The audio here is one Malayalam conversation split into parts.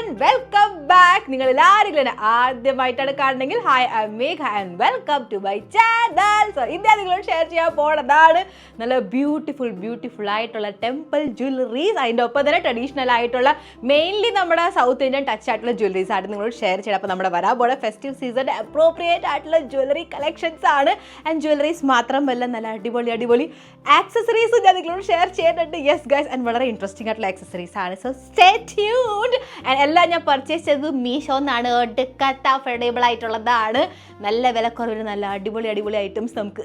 And welcome back. നിങ്ങൾ എല്ലാവരും ആദ്യമായിട്ടാണ് കാണുന്നെങ്കിൽ hi I'm Megha and welcome to my channel. So ഇന്ന് നിങ്ങളോട് ഷെയർ ചെയ്യാൻ പോണതാണ് നല്ല ബ്യൂട്ടിഫുൾ ആയിട്ടുള്ള ടെമ്പിൾ ജ്വല്ലറീസ്. അതിൻ്റെ ഒപ്പം തന്നെ ട്രഡീഷണൽ ആയിട്ടുള്ള മെയിൻലി നമ്മുടെ സൗത്ത് ഇന്ത്യൻ ടച്ച് ആയിട്ടുള്ള ജ്വല്ലറീസ് ആണ് നിങ്ങളോട് ഷെയർ ചെയ്യണം. അപ്പോൾ നമ്മുടെ വരാൻ പോണ ഫെസ്റ്റീവ് സീസൺ അപ്രോപ്രിയേറ്റ് ആയിട്ടുള്ള ജ്വല്ലറി കളക്ഷൻസ് ആണ്. ആൻഡ് ജ്വല്ലറീസ് മാത്രമല്ല, നല്ല അടിപൊളി ആക്സസറീസും ഞാൻ നിങ്ങളോട് ഷെയർ ചെയ്യുന്നുണ്ട്. യെസ് ഗൈസ്, ആൻഡ് വളരെ ഇൻട്രസ്റ്റിംഗ് ആയിട്ടുള്ള ആക്സസറീസ് ആണ്. So stay tuned. ആൻഡ് എല്ലാം ഞാൻ പർച്ചേസ് ചെയ്തത് മീഷോ എന്നാണ്. ഒടുക്കത്ത അഫോർഡബിൾ ആയിട്ടുള്ളതാണ്. നല്ല വിലക്കുറവിൽ നല്ല അടിപൊളി ഐറ്റംസ് നമുക്ക്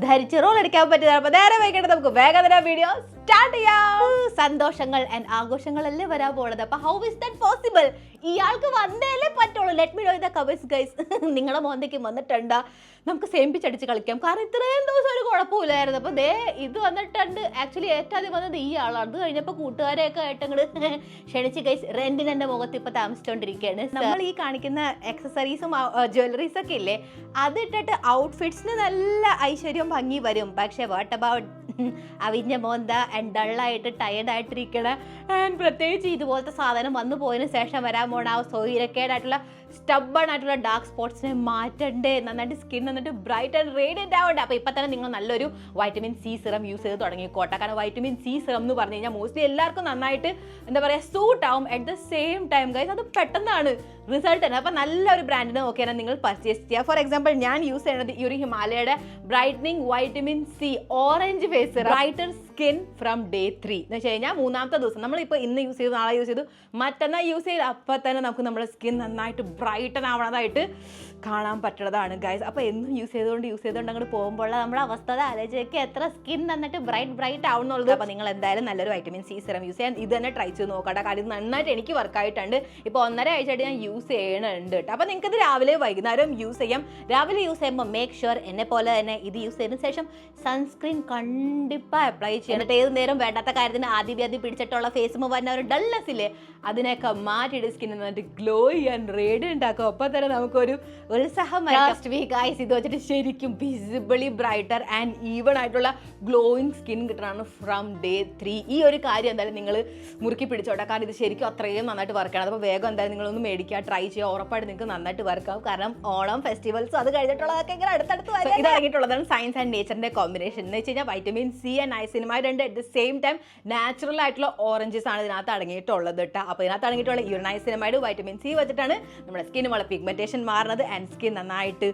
ധരിച്ച് റോൾ അടിക്കാൻ പറ്റുന്നതാണ്. അപ്പോൾ നേരെ വൈകിട്ട് നമുക്ക് വേഗം തന്നെ വീഡിയോ സ്റ്റാർട്ട് ചെയ്യാം. സന്തോഷങ്ങൾ ആൻഡ് ആഘോഷങ്ങളല്ലേ വരാൻ പോണത്. അപ്പോൾ ഹൗ ഇസ് ദാറ്റ് പോസിബിൾ? ഇയാൾക്ക് വന്നേലേ പറ്റുള്ളൂ. Let me know in the comments guys. നിങ്ങളെ മോന്തയ്ക്ക് വന്നിട്ടുണ്ടോ? നമുക്ക് സെയിംപിച്ചടിച്ച് കളിക്കാം. കാരണം ഇത്രയും ദിവസം ഒരു കുഴപ്പമില്ലായിരുന്നു. അപ്പോൾ ദേ ഇത് വന്നിട്ടുണ്ട്. ആക്ച്വലി ഏറ്റവും ആദ്യം വന്നത് ഈ ആളാണ്. അത് കഴിഞ്ഞപ്പോൾ കൂട്ടുകാരെയൊക്കെ ആയിട്ട് അങ്ങോട്ട് ക്ഷണിച്ച് ഗൈസ് റെന്റിന് എൻ്റെ മുഖത്ത് ഇപ്പോൾ താമസിച്ചുകൊണ്ടിരിക്കുകയാണ്. നമ്മൾ ഈ കാണിക്കുന്ന ആക്സസറീസും ജ്വല്ലറീസ് ഒക്കെ ഇല്ലേ, അതിട്ടിട്ട് ഔട്ട്ഫിറ്റ്സിന് നല്ല ഐശ്വര്യം ഭംഗി വരും. പക്ഷേ വാട്ട് അബൌട്ട് അവിഞ്ഞ മോന്ത ആൻഡ് ഡള്ളായിട്ട് ടയർഡായിട്ടിരിക്കണ ആൻഡ് പ്രത്യേകിച്ച് ഇതുപോലത്തെ സാധനം വന്നു പോയതിന് ശേഷം വരാൻ പോണ ആ സൗകര്യക്കേടായിട്ടുള്ള സ്റ്റബൺ ആയിട്ടുള്ള ഡാർക്ക് സ്പോട്ട്സിനെ മാറ്റണ്ടേ, നന്നായിട്ട് സ്കിൻ വന്നിട്ട് ബ്രൈറ്റ് ആൻഡ് റേഡിയൻ്റ് ആവണ്ടേ. അപ്പോൾ ഇപ്പം തന്നെ നിങ്ങൾ നല്ലൊരു വൈറ്റമിൻ സി സിറം യൂസ് ചെയ്ത് തുടങ്ങിക്കോട്ടെ. കാരണം വൈറ്റമിൻ സി സിറം എന്ന് പറഞ്ഞു കഴിഞ്ഞാൽ മോസ്റ്റ്ലി എല്ലാവർക്കും നന്നായിട്ട് എന്താ പറയുക സൂട്ട് ആവും. At the same time guys അത് പെട്ടെന്നാണ് റിസൾട്ട് തന്നെ. അപ്പോൾ നല്ലൊരു ബ്രാൻഡിന് നോക്കിയാൽ നിങ്ങൾ പർച്ചേസ് ചെയ്യുക. ഫോർ എക്സാമ്പിൾ ഞാൻ യൂസ് ചെയ്യുന്നത് ഈ ഒരു ഹിമാലയയുടെ brightening vitamin C orange face brighter skin from day 3 എന്ന് വെച്ച് കഴിഞ്ഞാൽ മൂന്നാമത്തെ ദിവസം. നമ്മളിപ്പോൾ ഇന്ന് യൂസ് ചെയ്തു, നാളെ യൂസ് ചെയ്തു, മറ്റന്നാൾ യൂസ് ചെയ്ത് അപ്പോൾ തന്നെ നമുക്ക് നമ്മുടെ സ്കിൻ നന്നായിട്ട് ബ്രൈറ്റൻ ആവണതായിട്ട് കാണാൻ പറ്റുന്നതാണ് ഗൈസ്. അപ്പോൾ എന്നും യൂസ് ചെയ്തുകൊണ്ട് അങ്ങോട്ട് പോകുമ്പോൾ നമ്മുടെ അവസ്ഥ ആലോചിച്ചൊക്കെ എത്ര സ്കിൻ നന്നിട്ട് ബ്രൈറ്റ് ആവുന്നുള്ളത്. അപ്പോൾ നിങ്ങൾ എന്തായാലും നല്ലൊരു വൈറ്റമിൻ സി സിറം യൂസ് ചെയ്യാൻ ഇത് തന്നെ ട്രൈ ചെയ്ത് നോക്കട്ടെ. കാരണം ഇത് നന്നായിട്ട് എനിക്ക് വർക്കായിട്ടുണ്ട്. ഇപ്പോൾ 1.5 ആഴ്ചയായിട്ട് ഞാൻ യൂസ് ചെയ്യണുണ്ട് കേട്ടോ. അപ്പോൾ നിങ്ങൾക്ക് ഇത് രാവിലെ വൈകുന്നേരം യൂസ് ചെയ്യാം. രാവിലെ യൂസ് ചെയ്യുമ്പോൾ മേക്ക് ഷുവർ എന്നെ പോലെ തന്നെ ഇത് യൂസ് ചെയ്തതിന് ശേഷം സൺസ്ക്രീൻ കണ്ടിപ്പാ അപ്ലൈ ചെയ്യണം. എന്നിട്ട് ഏത് നേരം വേണ്ടാത്ത കാര്യത്തിന് ആദ്യം പിടിച്ചിട്ടുള്ള ഫേസ് വരുന്ന ഒരു ഡൾനെസ് ഇല്ലേ, അതിനൊക്കെ മാറ്റിയിട്ട് സ്കിൻ നന്നായിട്ട് ഗ്ലോ ചെയ്യാൻ റേഡിയൻ്റ് ഉണ്ടാക്കും. അപ്പോൾ തന്നെ നമുക്കൊരു ഉത്സാഹം. ലാസ്റ്റ് വീക്ക് ഗൈസ് ഇത് വെച്ചിട്ട് ശരിക്കും വിസിബിളി ബ്രൈറ്റർ ആൻഡ് ഈവൺ ആയിട്ടുള്ള ഗ്ലോയിങ് സ്കിൻ കിട്ടണം ഫ്രം ഡേ 3. ഈ ഒരു കാര്യം എന്തായാലും നിങ്ങൾ മുറുക്കി പിടിച്ചോട്ടെ. കാരണം ഇത് ശരിക്കും അത്രയും നന്നായിട്ട് വർക്കാണ്. അപ്പോൾ വേഗം എന്തായാലും നിങ്ങളൊന്ന് മേടിക്കുക, ട്രൈ ചെയ്യുക. ഉറപ്പായിട്ട് നിങ്ങൾക്ക് നന്നായിട്ട് വർക്കാവും. കാരണം ഓണം ഫെസ്റ്റിവൽസ് അത് കഴിഞ്ഞിട്ടുള്ളതൊക്കെ ഇങ്ങനെ അടുത്തടുത്ത് വരും. ഇത് ഇറങ്ങിയിട്ടുള്ളതാണ് സയൻസ് ആൻഡ് നേച്ചറിൻ്റെ കോമ്പിനേഷൻ. എന്ന് വെച്ച് കഴിഞ്ഞാൽ വൈറ്റമിൻ സി ആൻഡ് നൈസിനുമായി at the same time natural ആയിട്ടുള്ള ഓറഞ്ചസ് ആണ് ഇതിനകത്ത് അടങ്ങിയിട്ടുള്ളത് കേട്ടോ. അപ്പോൾ ഇതിനകത്ത് അടങ്ങിയിട്ടുള്ള ഈ നൈസിനുമായിട്ട് വൈറ്റമിൻ സി വെച്ചിട്ടാണ് നമ്മുടെ സ്കിൻ വളരെ പിഗ്മെന്റേഷൻ മാറുന്നത് ആൻഡ് സ്കിൻ നന്നായിട്ട്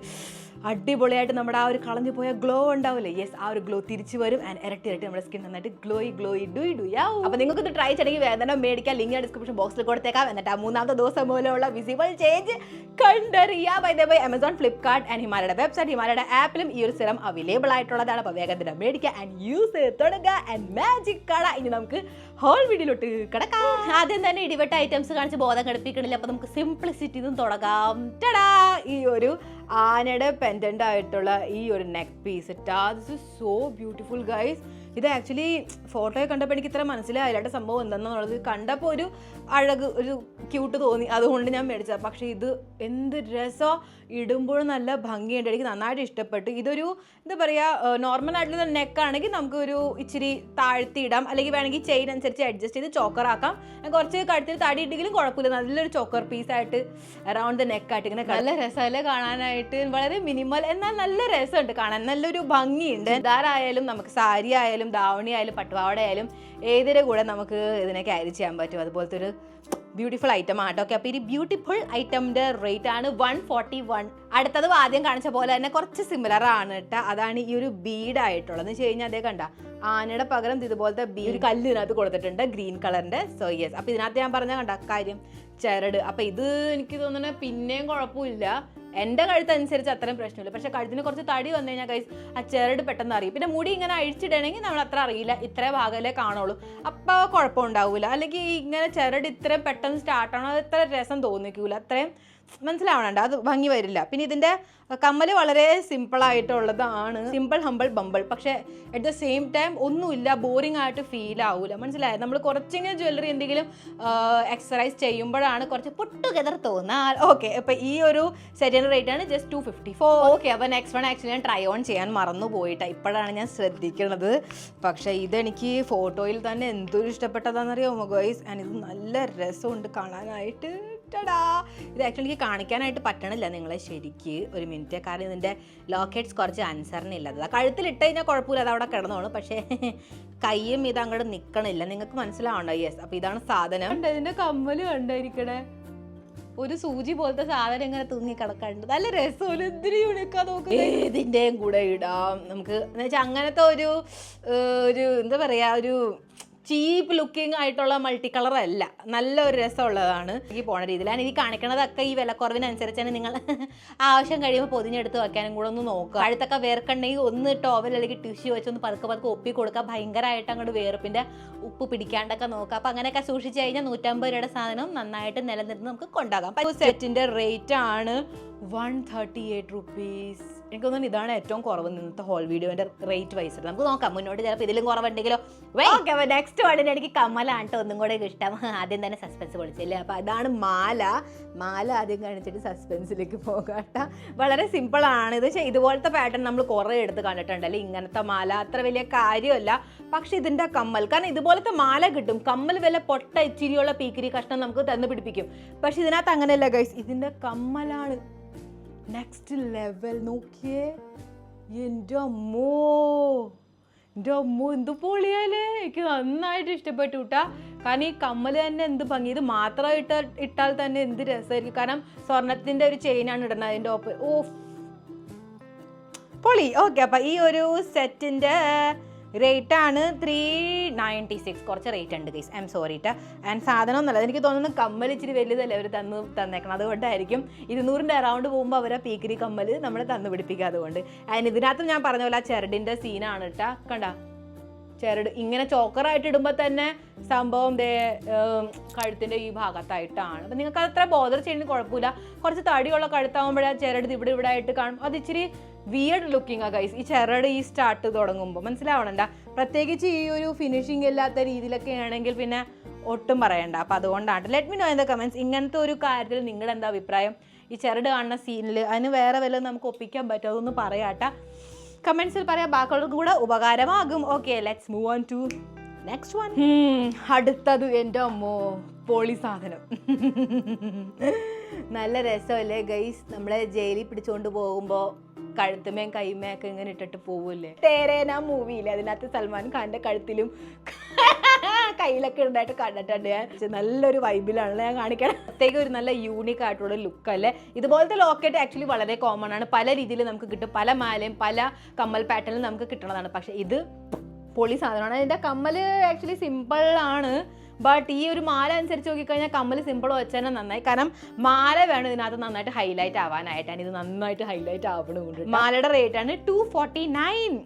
അടിപൊളിയായിട്ട് നമ്മുടെ ആ ഒരു കളഞ്ഞു പോയ ഗ്ലോ ഉണ്ടാവില്ലേ, യെസ് ആ ഒരു ഗ്ലോ തിരിച്ചു വരും. ആൻഡ് ഇരട്ടി നമ്മുടെ സ്കിൻ നന്നായിട്ട് ഗ്ലോയി ഡു യാവും. അപ്പോൾ നിങ്ങൾക്ക് ഇത് ട്രൈ ചെയ്യണമെങ്കിൽ വേദന മേടിക്കാൻ ലിങ്ക് ഡിസ്ക്രിപ്ഷൻ ബോക്സിൽ കൊടുത്തേക്കാം. എന്നിട്ട് ആ മൂന്നാമത്തെ ദിവസം മൂലമുള്ള വിസിബിൾ ചേഞ്ച് കണ്ടറിയാം. ബൈ ആമസോൺ, ഫ്ലിപ്കാർട്ട് ആൻഡ് ഹിമാലയുടെ വെബ്സൈറ്റ്, ഹിമാലയുടെ ആപ്പിലും ഈ ഒരു സിറം അവൈലബിൾ ആയിട്ടുള്ളതാണ്. അപ്പോൾ വേഗത്തിൽ മേടിക്കുക ആൻഡ് യൂസ് ചെയ്ത് തുടങ്ങുക. ആൻഡ് മാജിക് കട. ഇനി നമുക്ക് ഹോൾ വീഡിയോയിലോട്ട് കിടക്കാം. ആദ്യം തന്നെ ഇടിവെട്ട ഐറ്റംസ് കാണിച്ച് ബോധം ഘടിപ്പിക്കണില്ല. അപ്പോൾ നമുക്ക് സിംപ്ലിസിറ്റി തുടങ്ങാം. ടടാ, ഈ ഒരു ആനയുടെ പെൻഡൻ്റ് ആയിട്ടുള്ള ഈ ഒരു neck piece. This is so beautiful guys. ഇത് ആക്ച്വലി ഫോട്ടോയെ കണ്ടപ്പോൾ എനിക്ക് ഇത്ര മനസ്സിലായില്ലാത്ത സംഭവം എന്താണെന്നുള്ളത്. കണ്ടപ്പോൾ ഒരു അഴക്, ഒരു ക്യൂട്ട് തോന്നി, അതുകൊണ്ട് ഞാൻ മേടിച്ചത്. പക്ഷേ ഇത് എന്ത് രസം, ഇടുമ്പോഴും നല്ല ഭംഗിയുണ്ട്. എനിക്ക് നന്നായിട്ട് ഇഷ്ടപ്പെട്ടു. ഇതൊരു എന്താ പറയുക നോർമൽ ആയിട്ടുള്ള നെക്കാണെങ്കിൽ നമുക്ക് ഒരു ഇച്ചിരി താഴ്ത്തി ഇടാം, അല്ലെങ്കിൽ വേണമെങ്കിൽ ചെയിൻ അനുസരിച്ച് അഡ്ജസ്റ്റ് ചെയ്ത് ചോക്കർ ആക്കാം. കുറച്ച് കഴുത്തിൽ തടി ഇട്ടെങ്കിലും കുഴപ്പമില്ല. നല്ലൊരു ചോക്കർ പീസായിട്ട് അറൗണ്ട് ദ നെക്കായിട്ട് ഇങ്ങനെ നല്ല രസമല്ലേ കാണാനായിട്ട്. വളരെ മിനിമൽ എന്നാൽ നല്ല രസമുണ്ട് കാണാൻ, നല്ലൊരു ഭംഗിയുണ്ട്. ധാരായാലും നമുക്ക് സാരി ആയാലും ദാവണി ആയാലും പട്ടുപാവാട ആയാലും ഏതിൻ്റെ കൂടെ നമുക്ക് ഇതിനെ ക്യാരി ചെയ്യാൻ പറ്റും. അതുപോലത്തെ ഒരു ബ്യൂട്ടിഫുൾ ഐറ്റം ആട്ടോ. ഓക്കെ, അപ്പോൾ ഈ ബ്യൂട്ടിഫുൾ ഐറ്റമിൻ്റെ റേറ്റ് ആണ് 141. അടുത്തത് ആദ്യം കാണിച്ച പോലെ തന്നെ കുറച്ച് സിമിലർ ആണ് കേട്ടോ. അതാണ് ഈ ഒരു ബീഡായിട്ടുള്ളത്. എന്ന് വെച്ച് കഴിഞ്ഞാൽ അതേ കണ്ട ആനയുടെ പകരം ഇതുപോലത്തെ ഒരു കല്ല് ഇതിനകത്ത് കൊടുത്തിട്ടുണ്ട്, ഗ്രീൻ കളറിൻ്റെ. സോ യെസ്, അപ്പോൾ ഇതിനകത്ത് ഞാൻ പറഞ്ഞ കണ്ട കാര്യം ചരട്. അപ്പോൾ ഇത് എനിക്ക് തോന്നുന്നത് പിന്നെയും കുഴപ്പമില്ല. എൻ്റെ കഴുത്തനുസരിച്ച് അത്രയും പ്രശ്നമില്ല. പക്ഷേ കഴുത്തിന് കുറച്ച് തടി വന്നു കഴിഞ്ഞാൽ ഗൈസ് ആ ചെറുട് പെട്ടെന്ന് അറിയും. പിന്നെ മുടി ഇങ്ങനെ അഴിച്ചിടണമെങ്കിൽ നമ്മൾ അത്ര അറിയില്ല, ഇത്രേ ഭാഗമല്ലേ കാണുള്ളൂ, അപ്പോൾ കുഴപ്പമുണ്ടാവില്ല. അല്ലെങ്കിൽ ഇങ്ങനെ ചെറുട് ഇത്രയും പെട്ടെന്ന് സ്റ്റാർട്ടാണോ അത് ഇത്ര രസം തോന്നിക്കൂല. അത്രയും മനസ്സിലാവണണ്ട, അത് ഭംഗി വരില്ല. പിന്നെ ഇതിൻ്റെ കമ്മൽ വളരെ സിമ്പിളായിട്ടുള്ളതാണ്, സിമ്പിൾ ഹമ്പിൾ ബമ്പിൾ. പക്ഷേ അറ്റ് ദ സെയിം ടൈം ഒന്നുമില്ല, ബോറിംഗ് ആയിട്ട് ഫീൽ ആവില്ല. മനസ്സിലായത്? നമ്മൾ കുറച്ചെങ്കിലും ജ്വല്ലറി എന്തെങ്കിലും എക്സസൈസ് ചെയ്യുമ്പോഴാണ് കുറച്ച് പുട്ട് ടുഗദർ തോന്നാൽ. ഓക്കെ, അപ്പോൾ ഈ ഒരു സെറ്റിൻ്റെ റേറ്റ് ആണ് ജസ്റ്റ് 254. ഓക്കെ, അപ്പോൾ നെക്സ്റ്റ് വൺ ആക്ച്വലി ഞാൻ ട്രൈ ഓൺ ചെയ്യാൻ മറന്നു പോയിട്ടാണ്, ഇപ്പോഴാണ് ഞാൻ ശ്രദ്ധിക്കുന്നത്. പക്ഷേ ഇതെനിക്ക് ഫോട്ടോയിൽ തന്നെ എന്തൊരു ഇഷ്ടപ്പെട്ടതാണെന്നറിയാമോ ഗൈസ്? ആൻഡ് ഇത് നല്ല രസമുണ്ട് കാണാനായിട്ട്. ഇത് ആക്ച്വലി എനിക്ക് കാണിക്കാനായിട്ട് പറ്റണില്ല നിങ്ങളെ ശരിക്ക്, ഒരു മിനിറ്റ്. കാരണം ഇതിൻ്റെ ലോക്കറ്റ്സ് കുറച്ച് അനുസരണയില്ലാത്തതാണ്. കഴുത്തിലിട്ട് കഴിഞ്ഞാൽ കുഴപ്പമില്ല, അത് അവിടെ കിടന്നോളൂ. പക്ഷേ കയ്യും ഇത് അങ്ങോട്ട് നിൽക്കണില്ല, നിങ്ങൾക്ക് മനസ്സിലാവണ്ടോ? യെസ്, അപ്പോൾ ഇതാണ് സാധനം. ഇതിൻ്റെ കമ്മൽ കണ്ടായിരിക്കണേ, ഒരു സൂചി പോലത്തെ സാധനം ഇങ്ങനെ തൂങ്ങി കിടക്കാറുണ്ട്. നല്ല രസമല്ല, എന്തിനു യൂണിക്കാ നോക്കുക. ഏതിൻ്റെയും കൂടെ ഇടാം നമുക്ക് എന്ന് വെച്ചാൽ അങ്ങനത്തെ ഒരു എന്താ പറയുക, ഒരു ചീപ്പ് ലുക്കിംഗ് ആയിട്ടുള്ള മൾട്ടി കളർ അല്ല, നല്ലൊരു രസമുള്ളതാണ് ഈ പോണ രീതിയിൽ. ഞാൻ ഇത് കാണിക്കണതൊക്കെ ഈ വിലക്കുറവിനനുസരിച്ചാണ്. നിങ്ങൾ ആവശ്യം കഴിയുമ്പോൾ പൊതിഞ്ഞെടുത്ത് വെക്കാനും കൂടെ ഒന്ന് നോക്കുക. കഴുത്തൊക്കെ വേർക്കണ്ടെങ്കിൽ ഒന്ന് ടോവൽ അല്ലെങ്കിൽ ടിഷ്യൂ വെച്ചൊന്ന് പതുക്കെ ഒപ്പി കൊടുക്കുക. ഭയങ്കരമായിട്ട് അങ്ങോട്ട് വേർപ്പിൻ്റെ ഉപ്പ് പിടിക്കാണ്ടൊക്കെ നോക്കുക. അപ്പോൾ അങ്ങനെയൊക്കെ സൂക്ഷിച്ച് കഴിഞ്ഞാൽ 150 രൂപയുടെ സാധനം നന്നായിട്ട് നിലനിർത്തി നമുക്ക് കൊണ്ടാകാം. സെറ്റിൻ്റെ റേറ്റ് ആണ് 138 റുപ്പീസ്. എനിക്ക് തോന്നുന്നു ഇതാണ് ഏറ്റവും കുറവ് ഇന്നത്തെ ഹോൾ വീഡിയോൻ്റെ റേറ്റ് വൈസ്. നമുക്ക് നോക്കാം മുന്നോട്ട്, ചിലപ്പോൾ ഇതിലും കുറവുണ്ടെങ്കിലോ. ഓക്കെ, അപ്പോൾ നെക്സ്റ്റ് വണ്ണിന് എനിക്ക് കമ്മലാട്ടോ ഒന്നും കൂടെ ഇഷ്ടം. ആദ്യം തന്നെ സസ്പെൻസ് പൊളിച്ചില്ലേ. അപ്പോൾ അതാണ് മാല. ആദ്യം കാണിച്ചിട്ട് സസ്പെൻസിലേക്ക് പോകാട്ട. വളരെ സിമ്പിളാണ് ഇത്. ഇതുപോലത്തെ പാറ്റേൺ നമ്മൾ കുറേ എടുത്ത് കണ്ടിട്ടുണ്ടല്ലേ, ഇങ്ങനത്തെ മാല അത്ര വലിയ കാര്യമല്ല. പക്ഷെ ഇതിൻ്റെ കമ്മൽ, കാരണം ഇതുപോലത്തെ മാല കിട്ടും, കമ്മൽ വില പൊട്ട ഇച്ചിരിയുള്ള പീക്കിരി കഷ്ണം നമുക്ക് തന്നു പിടിപ്പിക്കും. പക്ഷെ ഇതിനകത്ത് അങ്ങനെയല്ല ഗൈസ്, ഇതിൻ്റെ കമ്മലാണ് നെക്സ്റ്റ് ലെവൽ. നോക്കിയേ, എൻ്റെ അമ്മോ എന്ത് പൊളിയാലേ. എനിക്ക് നന്നായിട്ട് ഇഷ്ടപ്പെട്ടു കേട്ടാ. കാരണം ഈ കമ്മൽ തന്നെ എന്ത് ഭംഗി, ഇത് മാത്രം ഇട്ടാൽ തന്നെ എന്ത് രസമായിരിക്കും. കാരണം സ്വർണത്തിൻ്റെ ഒരു ചെയിനാണ് ഇടുന്നത് അതിൻ്റെ ഒപ്പം. ഓ പൊളി. ഓക്കെ, അപ്പം ഈ ഒരു സെറ്റിൻ്റെ റേറ്റ് ആണ് 396. കുറച്ച് റേറ്റ് ഉണ്ട് ഗൈസ്, ഐ എം സോറി ട്ടാ. ആൻഡ് സാധനം ഒന്നല്ല, എനിക്ക് തോന്നുന്നു കമ്മൽ ഇച്ചിരി വലുതല്ലേ അവർ തന്നേക്കണം, അതുകൊണ്ടായിരിക്കും 200-ന്റെ അറൗണ്ട് പോകുമ്പോൾ അവരെ പീക്കിരി കമ്മൽ നമ്മളെ തന്നു പിടിപ്പിക്കുക. അതുകൊണ്ട് ആൻഡ് ഇതിനകത്ത് ഞാൻ പറഞ്ഞ പോലെ ആ ചെരടിൻ്റെ സീനാണ് കേട്ടാ. കണ്ട ചെരട് ഇങ്ങനെ ചോക്കറായിട്ട് ഇടുമ്പോൾ തന്നെ സംഭവം കഴുത്തിൻ്റെ ഈ ഭാഗത്തായിട്ടാണ്. അപ്പം നിങ്ങൾക്ക് അത്ര ബോദർ ചെയ്യുന്നത് കുഴപ്പമില്ല. കുറച്ച് തടിയുള്ള കഴുത്താകുമ്പോഴേ ആ ചെരട് ഇവിടെ ആയിട്ട് കാണും. അത് ഇച്ചിരി വിയർഡ് ലുക്കിംഗ് ആ ഗൈസ്, ഈ ചെരട് ഈ സ്റ്റാർട്ട് തുടങ്ങുമ്പോൾ. മനസ്സിലാവണണ്ട, പ്രത്യേകിച്ച് ഈ ഒരു ഫിനിഷിങ് ഇല്ലാത്ത രീതിയിലൊക്കെ ആണെങ്കിൽ പിന്നെ ഒട്ടും പറയണ്ട. അപ്പം അതുകൊണ്ടാണ്. Let me know in the comments, ഇങ്ങനത്തെ ഒരു കാര്യത്തിൽ നിങ്ങളുടെ എന്താ അഭിപ്രായം? ഈ ചെരട് കാണുന്ന സീനിൽ അതിന് വേറെ വല്ലതും നമുക്ക് ഒപ്പിക്കാൻ പറ്റുമോ? അതൊന്ന് പറയാട്ടാ, കമൻസിൽ പറയാം, ബാക്കിയുള്ളവർക്കും കൂടെ ഉപകാരമാകും. Okay, let's move on to next one. അടുത്തത് എൻ്റെ അമ്മോ പൊളി സാധനം. നല്ല രസമല്ലേ ഗൈസ്, നമ്മളെ ജയിലിൽ പിടിച്ചുകൊണ്ട് പോകുമ്പോൾ കഴുത്തുമേയും കൈമയൊക്കെ ഇങ്ങനെ ഇട്ടിട്ട് പോവില്ലേ, തേരേന മൂവിയില്ലേ, അതിനകത്ത് സൽമാൻ ഖാന്റെ കഴുത്തിലും കയ്യിലൊക്കെ ഉണ്ടായിട്ട് കണ്ടിട്ടുണ്ട് ഞാൻ. നല്ലൊരു വൈബിലാണ് ഞാൻ കാണിക്കണം. പ്രത്യേക ഒരു നല്ല യൂണിക് ആയിട്ടുള്ള ലുക്ക് അല്ലേ. ഇതുപോലത്തെ ലോക്കറ്റ് ആക്ച്വലി വളരെ കോമൺ ആണ്, പല രീതിയിൽ നമുക്ക് കിട്ടും, പല മാലയും പല കമ്മൽ പാറ്റേണിലും നമുക്ക് കിട്ടുന്നതാണ്. പക്ഷെ ഇത് പൊളി സാധനമാണ്. അതിൻ്റെ കമ്മൽ ആക്ച്വലി സിമ്പിൾ ആണ്, ബട്ട് ഈ ഒരു മാല അനുസരിച്ച് നോക്കിക്കഴിഞ്ഞാൽ കമ്മൽ സിമ്പിൾ വെച്ചാൽ നന്നായി. കാരണം മാല വേണം ഇതിനകത്ത് നന്നായിട്ട് ഹൈലൈറ്റ് ആവാനായിട്ടാണ്, ഇത് നന്നായിട്ട് ഹൈലൈറ്റ് ആവണമുണ്ട്. മാലയുടെ റേറ്റ് ആണ് 249.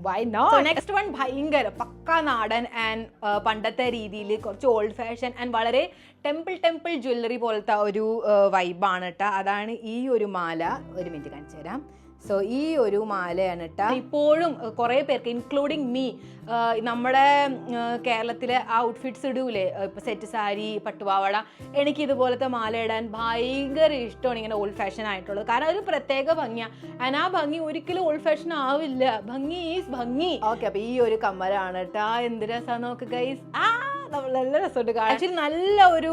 Why not? നെക്സ്റ്റ് വൺ ഭയങ്കര പക്കാ നാടൻ ആൻഡ് പണ്ടത്തെ രീതിയിൽ കുറച്ച് ഓൾഡ് ഫാഷൻ ആൻഡ് വളരെ ടെമ്പിൾ ജ്വല്ലറി പോലത്തെ ഒരു വൈബാണ് കേട്ടോ. അതാണ് ഈ ഒരു മാല. ഒരു മിനിറ്റ് കാണിച്ചു തരാം. സോ ഈ ഒരു മാലയാണ് കേട്ടോ. ഇപ്പോഴും കുറേ പേർക്ക് ഇൻക്ലൂഡിങ് മീ നമ്മുടെ കേരളത്തിലെ ഔട്ട്ഫിറ്റ്സ് ഇടൂലേ, ഇപ്പോൾ സെറ്റ് സാരി, പട്ടുപാവാട, എനിക്കിതുപോലത്തെ മാല ഇടാൻ ഭയങ്കര ഇഷ്ടമാണ്. ഇങ്ങനെ ഓൾഡ് ഫാഷൻ ആയിട്ടുള്ളത്, കാരണം ഒരു പ്രത്യേക ഭംഗിയാണ്. ആൻഡ് ആ ഭംഗി ഒരിക്കലും ഓൾഡ് ഫാഷൻ ആവില്ല, ഭംഗി ഈസ് ഭംഗി. ഓക്കെ, അപ്പോൾ ഈ ഒരു കമ്മലാണ് കേട്ടോ. എന്ത് രസമാണ് നോക്ക് ഗൈസ്. നല്ല രസമുണ്ട് കാണാൻ. ആക്ച്വലി നല്ല ഒരു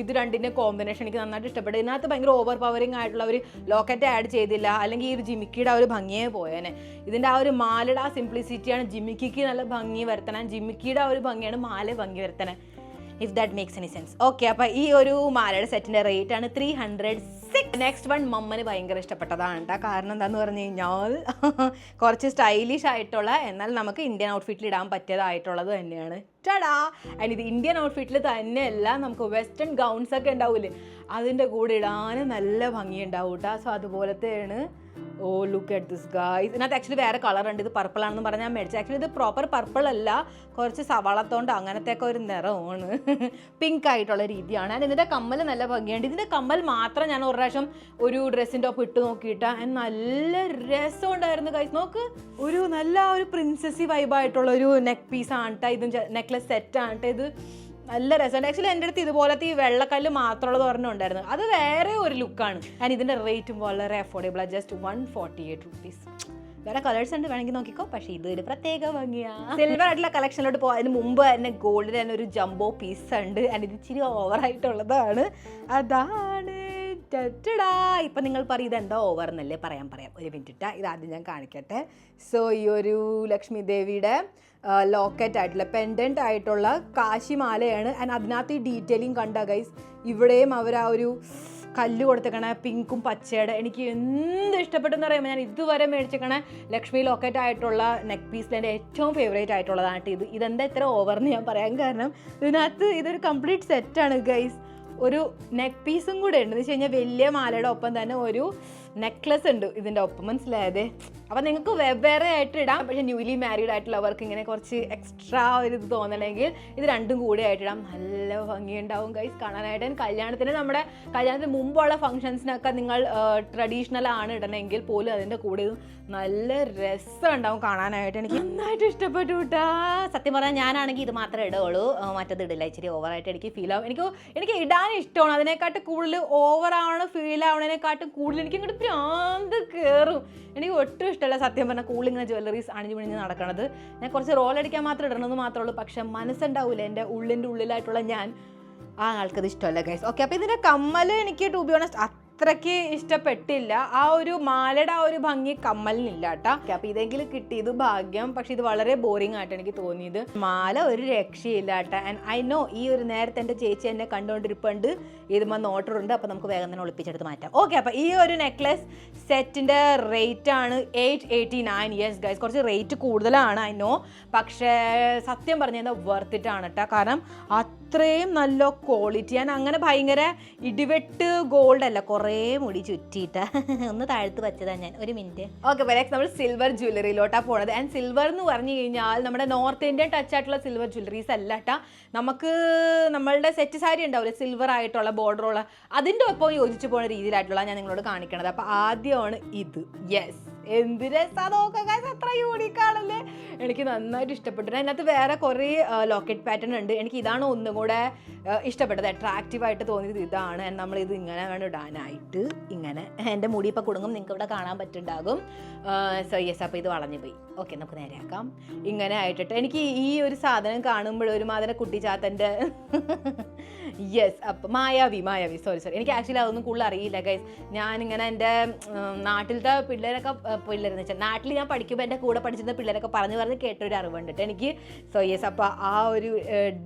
ഇത് രണ്ടിൻ്റെ കോമ്പിനേഷൻ എനിക്ക് നന്നായിട്ട് ഇഷ്ടപ്പെട്ടു. ഇതിനകത്ത് ഭയങ്കര ഓവർ പവറിങ് ആയിട്ടുള്ള ഒരു ലോക്കറ്റ് ആഡ് ചെയ്തില്ല, അല്ലെങ്കിൽ ഈ ഒരു ജിമിക്കിയുടെ ആ ഒരു ഭംഗിയെ പോയേനെ. ഇതിൻ്റെ ആ ഒരു മാലയുടെ ആ സിംപ്ലിസിറ്റിയാണ് ജിമിക്കിക്ക് നല്ല ഭംഗി വരുത്തണം, ജിമിക്കിയുടെ ആ ഒരു ഭംഗിയാണ് മാല ഭംഗി വരുത്തണേ, if that makes any sense. Okay, അപ്പോൾ ഈ ഒരു മാലയുടെ സെറ്റിൻ്റെ റേറ്റ് ആണ് 306. നെക്സ്റ്റ് വൺ മമ്മന് ഭയങ്കര ഇഷ്ടപ്പെട്ടതാണ് കേട്ടോ. കാരണം എന്താണെന്ന് പറഞ്ഞു കഴിഞ്ഞാൽ കുറച്ച് സ്റ്റൈലിഷ് ആയിട്ടുള്ള എന്നാൽ നമുക്ക് ഇന്ത്യൻ ഔട്ട്ഫിറ്റിൽ ഇടാൻ പറ്റിയതായിട്ടുള്ളത് തന്നെയാണ്. ടടാ. ആൻഡ് ഇത് ഇന്ത്യൻ ഔട്ട്ഫിറ്റിൽ തന്നെയല്ല, നമുക്ക് വെസ്റ്റേൺ ഗൗൺസ് ഒക്കെ ഉണ്ടാവില്ലേ, അതിൻ്റെ കൂടെ ഇടാൻ നല്ല ഭംഗി ഉണ്ടാവും കേട്ടോ. സോ അതുപോലത്തെയാണ് oh look at this guys. ഇതിനകത്ത് ആക്ച്വലി വേറെ കളർ ഉണ്ട്. ഇത് പർപ്പിൾ ആണെന്ന് പറഞ്ഞാൽ ഞാൻ മേടിച്ചത്. ആക്ച്വലി ഇത് പ്രോപ്പർ പർപ്പിൾ അല്ല, കുറച്ച് സവാളത്തോണ്ട് അങ്ങനത്തെയൊക്കെ ഒരു നിറമാണ്, പിങ്ക് ആയിട്ടുള്ള രീതിയാണ്. ആൻഡ് ഇതിൻ്റെ കമ്മൽ നല്ല ഭംഗിയുണ്ട്. ഇതിൻ്റെ കമ്മൽ മാത്രം ഞാൻ ഒരു പ്രാവശ്യം ഒരു ഡ്രസ്സിൻ്റെ ഒപ്പം ഇട്ട് നോക്കിയിട്ട് നല്ല രസമുണ്ടായിരുന്നു ഗൈസ്. നോക്ക്, ഒരു നല്ല ഒരു പ്രിൻസസി വൈബായിട്ടുള്ള ഒരു നെക്ക് പീസാണ് കേട്ടോ. ഇതും നെക്ലസ് സെറ്റാണ് കേട്ടോ. ഇത് നല്ല രസമുണ്ട്. ആക്ച്വലി എൻ്റെ അടുത്ത് ഇതുപോലത്തെ ഈ വെള്ളക്കല്ല് മാത്രമുള്ളത് ഒരെണ്ണം ഉണ്ടായിരുന്നു. അത് വേറെ ഒരു ലുക്കാണ്. ആൻഡ് ഇതിൻ്റെ റേറ്റും വളരെ അഫോർഡബിളാണ്, ജസ്റ്റ് 148 rupees. വേറെ കളേഴ്സ് ഉണ്ട്, വേണമെങ്കിൽ നോക്കിക്കോ. പക്ഷേ ഇത് ഒരു പ്രത്യേക ഭംഗിയാണ്. സിൽവർ ആയിട്ടുള്ള കളക്ഷനിലോട്ട് പോകാൻ മുമ്പ് തന്നെ ഗോൾഡിൽ തന്നെ ഒരു ജംബോ പീസ് ഉണ്ട്. ആൻഡ് ഇത് ഇച്ചിരി ഓവറായിട്ടുള്ളതാണ്. അതാണ് ഇപ്പം നിങ്ങൾ പറയും ഇതെന്താ ഓവർ എന്നല്ലേ. പറയാം ഒരു മിനിറ്റ്. ഇതാദ്യം ഞാൻ കാണിക്കട്ടെ. സോ ഈ ഒരു ലക്ഷ്മി ദേവിയുടെ ലോക്കറ്റ് ആയിട്ടുള്ള പെൻഡൻ്റ് ആയിട്ടുള്ള കാശിമാലയാണ്. ആൻഡ് അതിനകത്ത് ഈ ഡീറ്റെയിലിംഗ് കണ്ട ഗൈസ്. ഇവിടെയും അവർ ആ ഒരു കല്ല് കൊടുത്തേക്കണ പിങ്കും പച്ചയുടെ എനിക്ക് എന്ത് ഇഷ്ടപ്പെട്ടെന്ന് പറയുമ്പോൾ ഞാൻ ഇതുവരെ മേടിച്ചേക്കണ ലക്ഷ്മി ലോക്കറ്റ് ആയിട്ടുള്ള നെക്ക് പീസിൽ എൻ്റെ ഏറ്റവും ഫേവറേറ്റ് ആയിട്ടുള്ളതാണ് ഇത്. ഇതെന്താ ഇത്ര ഓവറെന്ന് ഞാൻ പറയാൻ കാരണം ഇതിനകത്ത് ഇതൊരു കംപ്ലീറ്റ് സെറ്റാണ് ഗൈസ്. ഒരു നെക്ക് പീസും കൂടെ ഉണ്ട്. എന്ന് വെച്ച് കഴിഞ്ഞാൽ വലിയ മാലയുടെ ഒപ്പം തന്നെ ഒരു നെക്ലസ് ഉണ്ട് ഇതിൻ്റെ ഒപ്പം, മനസ്സിലായതേ. അപ്പം നിങ്ങൾക്ക് വെവ്വേറെ ആയിട്ട് ഇടാം. പക്ഷേ ന്യൂലി മാരീഡ് ആയിട്ടുള്ളവർക്ക് ഇങ്ങനെ കുറച്ച് എക്സ്ട്രാ ഒരു ഇത് തോന്നണമെങ്കിൽ ഇത് രണ്ടും കൂടെ ആയിട്ട് ഇടാം. നല്ല ഭംഗിയുണ്ടാവും ഗൈസ് കാണാനായിട്ട്. നമ്മുടെ കല്യാണത്തിന് മുമ്പുള്ള ഫംഗ്ഷൻസിനൊക്കെ നിങ്ങൾ ട്രഡീഷണൽ ആണ് ഇടണമെങ്കിൽ പോലും അതിൻ്റെ കൂടെ ഇത് നല്ല രസം ഉണ്ടാവും കാണാനായിട്ട്. എനിക്ക് നന്നായിട്ട് ഇഷ്ടപ്പെട്ടു കേട്ടാ. സത്യം പറഞ്ഞാൽ ഞാനാണെങ്കിൽ ഇത് മാത്രമേ ഇടുകയുള്ളൂ, മറ്റത് ഇടില്ല. ഇച്ചിരി ഓവറായിട്ട് എനിക്ക് ഫീൽ ആവും. എനിക്ക് ഇടാൻ ഇഷ്ടമാണ്. അതിനെക്കാട്ടും കൂടുതൽ ഓവറാവണ ഫീൽ ആവണതിനെക്കാട്ടും കൂടുതൽ എനിക്ക് ഇങ്ങോട്ട് ഭ്രാന്ത് കയറും. എനിക്ക് ഒട്ടും ഇഷ്ടമല്ല സത്യം പറഞ്ഞാൽ കൂളിങ്ങനെ ജ്വല്ലറീസ് അണിഞ്ഞു പിണിഞ്ഞ് നടക്കണത്. ഞാൻ കുറച്ച് റോൾ അടിക്കാൻ മാത്രം ഇടണമെന്ന് മാത്രമേ ഉള്ളൂ. പക്ഷെ മനസ്സുണ്ടാവില്ല എൻ്റെ ഉള്ളിലായിട്ടുള്ള ഞാൻ, ആ ആൾക്കത് ഇഷ്ടമല്ല ഗൈസ്. ഓക്കെ, അപ്പോൾ ഇതിൻ്റെ കമ്മൽ എനിക്ക് ടു ബി ഓണസ്റ്റ് അത്രയ്ക്ക് ഇഷ്ടപ്പെട്ടില്ല. ആ ഒരു മാലയുടെ ആ ഒരു ഭംഗി കമ്മലിനില്ല കേട്ടോ. അപ്പോൾ ഇതെങ്കിലും കിട്ടിയത് ഭാഗ്യം. പക്ഷെ ഇത് വളരെ ബോറിംഗ് ആയിട്ട് എനിക്ക് തോന്നിയത്. മാല ഒരു രക്ഷയില്ല കേട്ടോ. ആൻഡ് ഐ നോ ഈ ഒരു നേരത്തെ എൻ്റെ ചേച്ചി എന്നെ കണ്ടുകൊണ്ടിരിപ്പുണ്ട്. ഇതുമ്പോൾ ഓർഡറുണ്ട്. അപ്പോൾ നമുക്ക് വേഗം തന്നെ ഒളിപ്പിച്ചെടുത്ത് മാറ്റാം. ഓക്കെ, അപ്പോൾ ഈ ഒരു നെക്ലസ് സെറ്റിൻ്റെ റേറ്റ് ആണ് 889. യെസ് ഗൈസ്, കുറച്ച് റേറ്റ് കൂടുതലാണ് ഐ നോ. പക്ഷേ സത്യം പറഞ്ഞു കഴിഞ്ഞാൽ വർത്ത് ഇറ്റ് ആണ് കേട്ടോ. കാരണം അത്രയും നല്ല ക്വാളിറ്റി. ഞാൻ അങ്ങനെ ഭയങ്കര ഇടിവെട്ട് ഗോൾഡ് അല്ല, കുറേ മുടി ചുറ്റിയിട്ട് ഒന്ന് താഴ്ത്ത് വെച്ചതാണ് ഞാൻ. ഒരു മിനിറ്റ്. ഓക്കെ, നെക്സ്റ്റ് നമ്മൾ സിൽവർ ജ്വല്ലറിയിലോട്ടാണ് പോണത്. ആൻഡ് സിൽവർ എന്ന് പറഞ്ഞു കഴിഞ്ഞാൽ നമ്മുടെ നോർത്ത് ഇന്ത്യൻ ടച്ച് ആയിട്ടുള്ള സിൽവർ ജ്വല്ലറീസ് അല്ല കേട്ടോ. നമുക്ക് നമ്മളുടെ സെറ്റ് സാരി ഉണ്ടാവില്ലേ സിൽവർ ആയിട്ടുള്ള ബോർഡറുള്ള, അതിൻ്റെ ഒപ്പം യോജിച്ച് പോകുന്ന രീതിയിലായിട്ടുള്ള ഞാൻ നിങ്ങളോട് കാണിക്കണത്. അപ്പോൾ ആദ്യമാണ് ഇത്. യെസ്, എന്ത് രസമാണ് നോക്കുക, അത്ര യൂണിക്കാണല്ലേ. എനിക്ക് നന്നായിട്ട് ഇഷ്ടപ്പെട്ടു. അതിനകത്ത് വേറെ കുറേ ലോക്കറ്റ് പാറ്റേൺ ഉണ്ട്. എനിക്ക് ഇതാണ് ഒന്നും കൂടെ ഇഷ്ടപ്പെട്ടത്, അട്രാക്റ്റീവായിട്ട് തോന്നിയത് ഇതാണ്. നമ്മളിത് ഇങ്ങനെ വേണം ഇടാനായിട്ട്. ഇങ്ങനെ എൻ്റെ മുടി ഇപ്പോൾ കുടുങ്ങും, നിങ്ങൾക്ക് ഇവിടെ കാണാൻ പറ്റുന്നുണ്ടാകും. സോ യെസ്, അപ്പോൾ ഇത് വളഞ്ഞു പോയി. ഓക്കെ, നമുക്ക് നേരെയാക്കാം. ഇങ്ങനെ ആയിട്ടിട്ട് എനിക്ക് ഈ ഒരു സാധനം കാണുമ്പോൾ ഒരു മാതിരി കുട്ടിച്ചാത്തൻ്റെ യെസ്, അപ്പം മായാവി സോറി എനിക്ക് ആക്ച്വലി അതൊന്നും കൂടുതൽ അറിയില്ല ഗൈസ്. ഞാനിങ്ങനെ എൻ്റെ നാട്ടിലത്തെ പിള്ളേരെന്ന് വെച്ചാൽ നാട്ടിൽ ഞാൻ പഠിക്കുമ്പോൾ എൻ്റെ കൂടെ പഠിച്ചിരുന്ന പിള്ളേരൊക്കെ പറഞ്ഞ് കേട്ടൊരു അറിവുണ്ട് കേട്ടോ എനിക്ക്. സോ യെസ്, അപ്പോൾ ആ ഒരു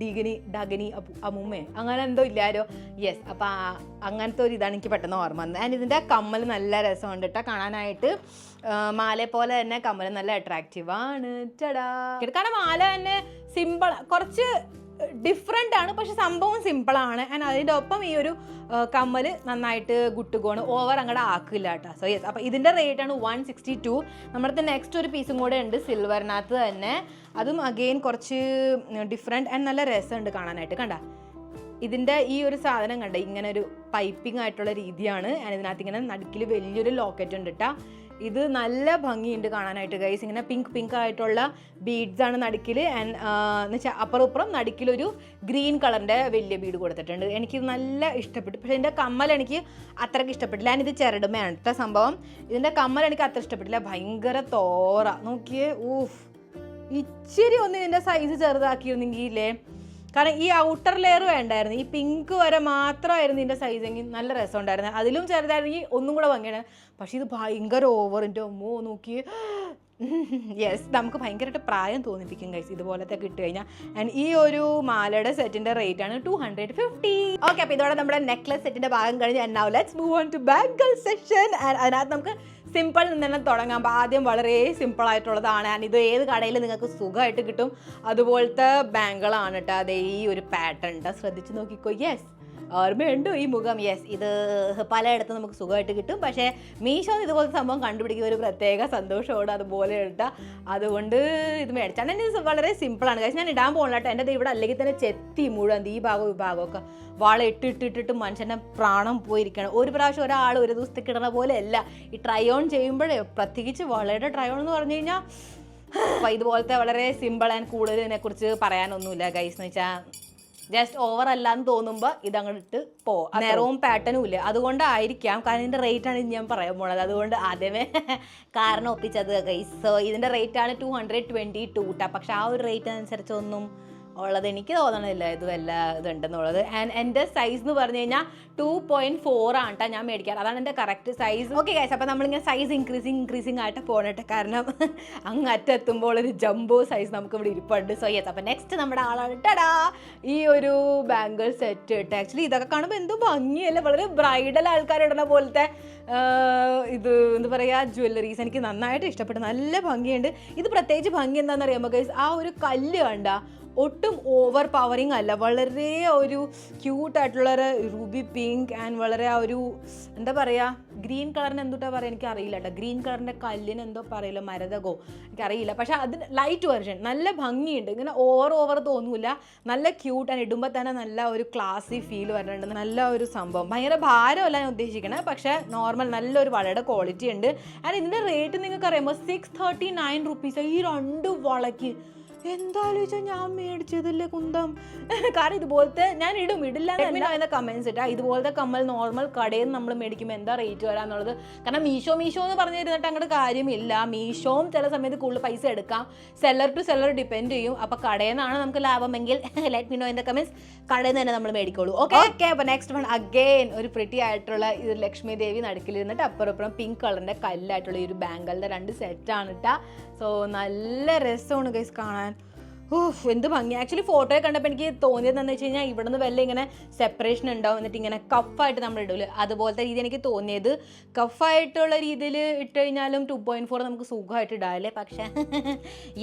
ഡഗനി അമ്മൂമ്മേ അങ്ങനെ എന്തോ ഇല്ലാരോ. യെസ്, അപ്പോൾ അങ്ങനത്തെ ഒരു ഇതാണ് എനിക്ക് പെട്ടെന്ന് ഓർമ്മ വന്നത്. ആൻഡ് ഇതിൻ്റെ കമ്മൽ നല്ല രസമുണ്ട് കേട്ടോ കാണാനായിട്ട്. മാലയെ പോലെ തന്നെ കമ്മൽ നല്ല അട്രാക്റ്റീവാണ്. ചടാ, കാരണം മാല തന്നെ സിമ്പിൾ, കുറച്ച് ഡിഫറെൻ്റ് ആണ്, പക്ഷെ സംഭവം സിമ്പിളാണ്. ആൻഡ് അതിൻ്റെ ഒപ്പം ഈ ഒരു കമ്മൽ നന്നായിട്ട് ഗുട്ടുകോണ്, ഓവർ അങ്ങോട്ട് ആക്കില്ല കേട്ടോ. സോ യെസ്, അപ്പോൾ ഇതിൻ്റെ റേറ്റാണ് 162. നമ്മുടെ നെക്സ്റ്റ് ഒരു പീസും കൂടെ ഉണ്ട് സിൽവറിനകത്ത് തന്നെ. അതും അഗെയിൻ കുറച്ച് ഡിഫറെൻറ്റ് ആൻഡ് നല്ല രസമുണ്ട് കാണാനായിട്ട്. കണ്ട ഇതിൻ്റെ ഈ ഒരു സാധനം കണ്ട, ഇങ്ങനെ ഒരു പൈപ്പിംഗ് ആയിട്ടുള്ള രീതിയാണ്. ആൻഡ് ഇതിനകത്ത് ഇങ്ങനെ നടുക്കിൽ വലിയൊരു ലോക്കറ്റ് ഉണ്ട് കേട്ടോ. ഇത് നല്ല ഭംഗിയുണ്ട് കാണാനായിട്ട് ഗൈസ്. ഇങ്ങനെ പിങ്ക് ആയിട്ടുള്ള ബീഡ്സ് ആണ് നടുക്കിൽ. ആൻഡ് എന്ന് വെച്ചാൽ അപ്പുറം നടുക്കിലൊരു ഗ്രീൻ കളറിൻ്റെ വലിയ ബീഡ് കൊടുത്തിട്ടുണ്ട്. എനിക്കിത് നല്ല ഇഷ്ടപ്പെട്ടു. പക്ഷേ ഇതിൻ്റെ കമ്മൽ എനിക്ക് അത്രയ്ക്ക് ഇഷ്ടപ്പെട്ടില്ല. ഞാൻ ഇത് ചെറുടുമയാണ് കേട്ടോ സംഭവം. ഇതിൻ്റെ കമ്മൽ എനിക്ക് അത്ര ഇഷ്ടപ്പെട്ടില്ല, ഭയങ്കര തോറ. നോക്കിയേ, ഊഫ്, ഇച്ചിരി ഒന്ന് ഇതിൻ്റെ സൈസ് ചെറുതാക്കിയിരുന്നെങ്കിലേ. കാരണം ഈ ഔട്ടർ ലെയർ വേണ്ടായിരുന്നു, ഈ പിങ്ക് വരെ മാത്രമായിരുന്നു ഇതിൻ്റെ സൈസെങ്കിൽ നല്ല രസം ഉണ്ടായിരുന്നു. അതിലും ചെറുതായിരുന്നെങ്കിൽ ഒന്നും കൂടെ ഭംഗിയാണ്. പക്ഷേ ഇത് ഭയങ്കര ഓവറിൻ്റെ അമ്മോ നോക്കി. യെസ്, നമുക്ക് ഭയങ്കരമായിട്ട് പ്രായം തോന്നിപ്പിക്കും ഗൈസ് ഇതുപോലത്തെ കിട്ടി കഴിഞ്ഞാൽ. ആൻഡ് ഈ ഒരു മാലയുടെ സെറ്റിൻ്റെ റേറ്റ് ആണ് 250. ഓക്കെ, അപ്പോൾ ഇതോടെ നമ്മുടെ നെക്ലസ് സെറ്റിൻ്റെ ഭാഗം കഴിഞ്ഞ്. And now let's move on to bangle section. And അതിനകത്ത് നമുക്ക് സിമ്പിൾ നിന്ന് തന്നെ തുടങ്ങാം. അപ്പോൾ ആദ്യം വളരെ സിമ്പിൾ ആയിട്ടുള്ളതാണ്. ആൻഡ് ഇത് ഏത് കടയിൽ നിങ്ങൾക്ക് സുഖമായിട്ട് കിട്ടും അതുപോലത്തെ ബാങ്കിളാണ് കേട്ടോ. അതേ ഈ ഒരു പാറ്റേൺ ഉണ്ട്, ശ്രദ്ധിച്ച് നോക്കിക്കോ. യെസ്, ഓർമ്മയുണ്ടോ ഈ മുഖം? യെസ്, ഇത് പലയിടത്തും നമുക്ക് സുഖമായിട്ട് കിട്ടും. പക്ഷേ മീഷോ ഇതുപോലത്തെ സംഭവം കണ്ടുപിടിക്കുന്ന ഒരു പ്രത്യേക സന്തോഷമാണ് അതുപോലെ ഇട്ടാൽ. അതുകൊണ്ട് ഇത് മേടിച്ചാൽ ഇത് വളരെ സിമ്പിളാണ്. കാരണം ഞാൻ ഇടാൻ പോകണം കേട്ടോ. എൻ്റെ ഇവിടെ അല്ലെങ്കിൽ തന്നെ ചെത്തി മുഴുവൻ ഈ ഭാഗമൊക്കെ വാള ഇട്ടിട്ടിട്ടിട്ട് മനുഷ്യൻ്റെ പ്രാണം പോയിരിക്കണം. ഒരു പ്രാവശ്യം ഒരാൾ ഒരു ദിവസത്തേക്ക് ഇടുന്ന പോലെ അല്ല. ഈ ട്രൈ ഓൺ ചെയ്യുമ്പോഴേ, പ്രത്യേകിച്ച് വളയുടെ ട്രൈ ഓൺ എന്ന് പറഞ്ഞു കഴിഞ്ഞാൽ അപ്പോൾ ഇതുപോലത്തെ വളരെ സിമ്പിൾ ആൻഡ് കൂടുതൽ ഇതിനെക്കുറിച്ച് പറയാനൊന്നുമില്ല ഗൈസ്. എന്ന് വെച്ചാൽ ജസ്റ്റ് ഓവർ അല്ലാന്ന് തോന്നുമ്പോൾ ഇതങ്ങോട്ട് ഇട്ട് പോവാം. നിറവും പാറ്റേണും ഇല്ല, അതുകൊണ്ടായിരിക്കാം. കാരണം ഇതിൻ്റെ റേറ്റാണ് ഞാൻ പറയാൻ പോണത്. അതുകൊണ്ട് ആദ്യമേ കാരണം ഒപ്പിച്ചത് ഗൈസ്. സോ ഇതിൻ്റെ റേറ്റാണ് 222 ട്ടാ. പക്ഷെ ആ ഒരു റേറ്റ് അനുസരിച്ചൊന്നും ഉള്ളത് എനിക്ക് തോന്നണില്ല ഇത് വല്ല ഇതുണ്ടെന്നുള്ളത്. ആൻഡ് എൻ്റെ സൈസ് എന്ന് പറഞ്ഞു കഴിഞ്ഞാൽ 2.4 ആണ് കേട്ടോ ഞാൻ മേടിക്കാറ്. അതാണ് എൻ്റെ കറക്റ്റ് സൈസ്. ഓക്കെ ഗൈസ്, അപ്പോൾ നമ്മളിങ്ങനെ സൈസ് ഇൻക്രീസിങ് ആയിട്ട് പോകട്ടെ. കാരണം അങ്ങറ്റെത്തുമ്പോൾ ഒരു ജംബോ സൈസ് നമുക്ക് ഇവിടെ ഇരിപ്പുണ്ട്. സോ യെസ്, അപ്പോൾ നെക്സ്റ്റ് നമ്മുടെ ആളാണ് ടടാ ഈ ഒരു ബാംഗിൾ സെറ്റ് ഇട്ട്. ആക്ച്വലി ഇതൊക്കെ കാണുമ്പോൾ എന്തോ ഭംഗിയല്ല, വളരെ ബ്രൈഡൽ ആൾക്കാരിടുന്ന പോലത്തെ ഇത് എന്താ പറയുക ജ്വല്ലറീസ് എനിക്ക് നന്നായിട്ട് ഇഷ്ടപ്പെട്ടു. നല്ല ഭംഗിയുണ്ട്. ഇത് പ്രത്യേകിച്ച് ഭംഗി എന്താണെന്ന് അറിയാമോ ഗൈസ്? ആ ഒരു കല്ല് കണ്ട ഒട്ടും ഓവർ പവറിങ് അല്ല, വളരെ ഒരു ക്യൂട്ടായിട്ടുള്ളൊരു റൂബി പിങ്ക് ആൻഡ് വളരെ ആ ഒരു എന്താ പറയുക ഗ്രീൻ കളറിന് എന്തുട്ടാ പറയുക എനിക്കറിയില്ല കേട്ടോ. ഗ്രീൻ കളറിൻ്റെ കല്ലിന് എന്തോ പറയില്ല, മരതകോ എനിക്കറിയില്ല. പക്ഷേ അത് ലൈറ്റ് വെർഷൻ നല്ല ഭംഗിയുണ്ട്. ഇങ്ങനെ ഓവർ തോന്നില്ല, നല്ല ക്യൂട്ട് ആൻഡ് ഇടുമ്പോൾ തന്നെ നല്ല ഒരു ക്ലാസി ഫീൽ വരുന്നുണ്ട്. നല്ല ഒരു സംഭവം, ഭയങ്കര ഭാരമല്ല ഞാൻ ഉദ്ദേശിക്കണത്, പക്ഷേ നോർമൽ നല്ലൊരു വളയുടെ ക്വാളിറ്റി ഉണ്ട്. ആൻഡ് ഇതിൻ്റെ റേറ്റ് നിങ്ങൾക്ക് അറിയുമ്പോൾ 639 റുപ്പീസ് ഈ 2 വളയ്ക്ക്. എന്താലോചിച്ചാൽ ഞാൻ മേടിച്ചതല്ലേ കുന്തം. കാരണം ഇതുപോലത്തെ ഞാൻ ഇടില്ല എന്ന കമൻസ് ഇട്ടാ. ഇതുപോലത്തെ കമ്മൽ നോർമൽ കടയിൽ നിന്ന് നമ്മൾ മേടിക്കുമ്പോൾ എന്താ റേറ്റ് വരാന്നുള്ളത്. കാരണം മീഷോ എന്ന് പറഞ്ഞിരുന്നിട്ട് അങ്ങോട്ട് കാര്യമില്ല. മീഷോയും ചില സമയത്ത് കൂടുതൽ പൈസ എടുക്കാം, സെല്ലർ ടു സെല്ലർ ഡിപ്പെൻഡ് ചെയ്യും. അപ്പോൾ കടയിൽ നിന്നാണ് നമുക്ക് ലാഭമെങ്കിൽ let me know in the comments, കടയിൽ നിന്ന് തന്നെ നമ്മൾ മേടിക്കോളൂ. ഓക്കെ. അപ്പോൾ നെക്സ്റ്റ് വൺ അഗെയിൻ ഒരു പ്രിറ്റി ആയിട്ടുള്ള ഇത് ലക്ഷ്മി ദേവി നടുക്കിലിരുന്നിട്ട് അപ്പുറം പിങ്ക് കളറിൻ്റെ കല്ലായിട്ടുള്ള ഈ ഒരു ബാംഗിളുടെ 2 സെറ്റാണ് ഇട്ടാ. സോ നല്ല രസമാണ് ഗൈസ് കാണാൻ. എന്ത് ഭംഗി. ആക്ച്വലി ഫോട്ടോയെ കണ്ടപ്പോൾ എനിക്ക് തോന്നിയത് എന്താണെന്ന് വെച്ച് കഴിഞ്ഞാൽ ഇവിടെ നിന്ന് വല്ല ഇങ്ങനെ സെപ്പറേഷൻ ഉണ്ടാവും, എന്നിട്ട് ഇങ്ങനെ കഫായിട്ട് നമ്മൾ ഇടൂല, അതുപോലത്തെ രീതി എനിക്ക് തോന്നിയത്. കഫായിട്ടുള്ള രീതിയിൽ ഇട്ട് കഴിഞ്ഞാലും 2.4 നമുക്ക് സുഖമായിട്ട് ഇടാല്ലേ. പക്ഷേ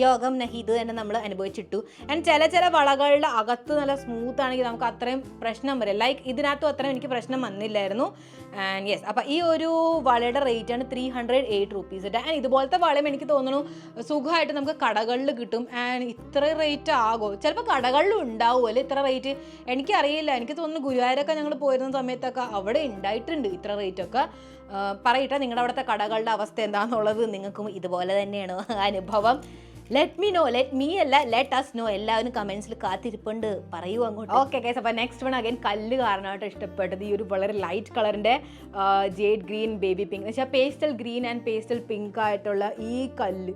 യോഗം ഇത് തന്നെ നമ്മൾ അനുഭവിച്ചിട്ടു. ആൻഡ് ചില വളകളുടെ അകത്ത് നല്ല സ്മൂത്ത് ആണെങ്കിൽ നമുക്ക് അത്രയും പ്രശ്നം വരും. ലൈക്ക് ഇതിനകത്തും അത്രയും എനിക്ക് പ്രശ്നം വന്നില്ലായിരുന്നു. ആൻഡ് യെസ്, അപ്പോൾ ഈ ഒരു വളയുടെ റേറ്റാണ് 308 റുപ്പീസ്. ആൻഡ് ഇതുപോലത്തെ വളയും എനിക്ക് തോന്നുന്നു സുഖമായിട്ട് നമുക്ക് കടകളിൽ കിട്ടും. ആൻഡ് ഇത്ര റേറ്റ് ആകുമോ? ചിലപ്പോൾ കടകളിലും ഉണ്ടാവുമല്ലോ ഇത്ര റേറ്റ്, എനിക്കറിയില്ല. എനിക്ക് തോന്നുന്നു ഗുരുവായൂരൊക്കെ ഞങ്ങൾ പോയിരുന്ന സമയത്തൊക്കെ അവിടെ ഉണ്ടായിട്ടുണ്ട് ഇത്ര റേറ്റൊക്കെ. പറയട്ടെ നിങ്ങളുടെ അവിടുത്തെ കടകളുടെ അവസ്ഥ എന്താണെന്നുള്ളത്. നിങ്ങൾക്കും ഇതുപോലെ തന്നെയാണ് അനുഭവം? Let us know. എല്ലാവരും കമൻസിൽ കാത്തിരിപ്പുണ്ട്, പറയൂ അങ്ങോട്ട്. ഓക്കെ ഗൈസ്, അപ്പോൾ നെക്സ്റ്റ് വൺ അഗൈൻ കല്ല് കാരണമായിട്ട് ഇഷ്ടപ്പെട്ടത് ഈ ഒരു വളരെ ലൈറ്റ് കളറിൻ്റെ ജേഡ് ഗ്രീൻ ബേബി പിങ്ക് എന്ന് വെച്ചാൽ pastel green and pastel pink ആയിട്ടുള്ള ഈ കല്ല്.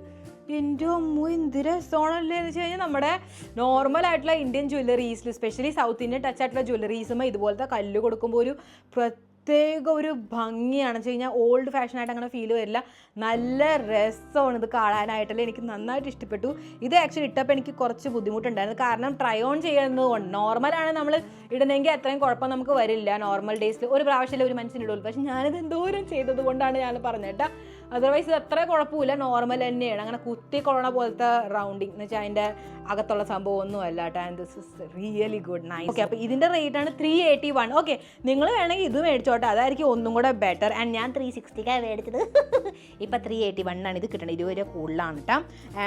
എൻ്റെ അമ്മ എന്ത് രസമാണല്ലേ എന്ന് വെച്ച് കഴിഞ്ഞാൽ നമ്മുടെ നോർമൽ ആയിട്ടുള്ള ഇന്ത്യൻ ജ്വല്ലറീസിൽ സ്പെഷ്യലി സൗത്ത് ഇന്ത്യൻ ടച്ച് ആയിട്ടുള്ള ജ്വല്ലറീസുമ്പോൾ ഇതുപോലത്തെ കല്ല് കൊടുക്കുമ്പോൾ ഒരു പ്രത്യേക ഒരു ഭംഗിയാണ് വെച്ച് കഴിഞ്ഞാൽ ഓൾഡ് ഫാഷനായിട്ട് അങ്ങനെ ഫീൽ വരില്ല. നല്ല രസമാണ് ഇത് കാണാനായിട്ടല്ലേ. എനിക്ക് നന്നായിട്ട് ഇഷ്ടപ്പെട്ടു. ഇത് ആക്ച്വലി ഇട്ടപ്പോൾ എനിക്ക് കുറച്ച് ബുദ്ധിമുട്ടുണ്ടായിരുന്നു, കാരണം ട്രൈ ഓൺ ചെയ്യുന്നതുകൊണ്ട്. നോർമലാണ് നമ്മൾ ഇടുന്നെങ്കിൽ അത്രയും കുഴപ്പം നമുക്ക് വരില്ല. നോർമൽ ഡേയ്സിൽ ഒരു പ്രാവശ്യമല്ലേ ഒരു മനുഷ്യൻ ഇടുള്ളൂ. പക്ഷെ ഞാനിത് എന്തോരം ചെയ്തത് കൊണ്ടാണ് ഞാൻ പറഞ്ഞേട്ടാ. അതർവൈസ് ഇത് അത്ര കുഴപ്പമില്ല, നോർമൽ തന്നെയാണ്. അങ്ങനെ കുത്തി കൊള്ളണ പോലത്തെ റൗണ്ടിങ് എന്ന് വെച്ചാൽ അതിൻ്റെ അകത്തുള്ള സംഭവം ഒന്നും അല്ല കേട്ടോ. And this is really good, nice. Okay, അപ്പോൾ ഇതിൻ്റെ റേറ്റാണ് 381. ഓക്കെ, നിങ്ങൾ വേണമെങ്കിൽ ഇത് മേടിച്ചോട്ടെ, അതായിരിക്കും ഒന്നും കൂടെ ബെറ്റർ. ആൻഡ് ഞാൻ 360 മേടിച്ചത്. ഇപ്പം 381 ആണ് ഇത് കിട്ടണത്, 20 രൂപ കൂടുതലാണ് കേട്ടോ.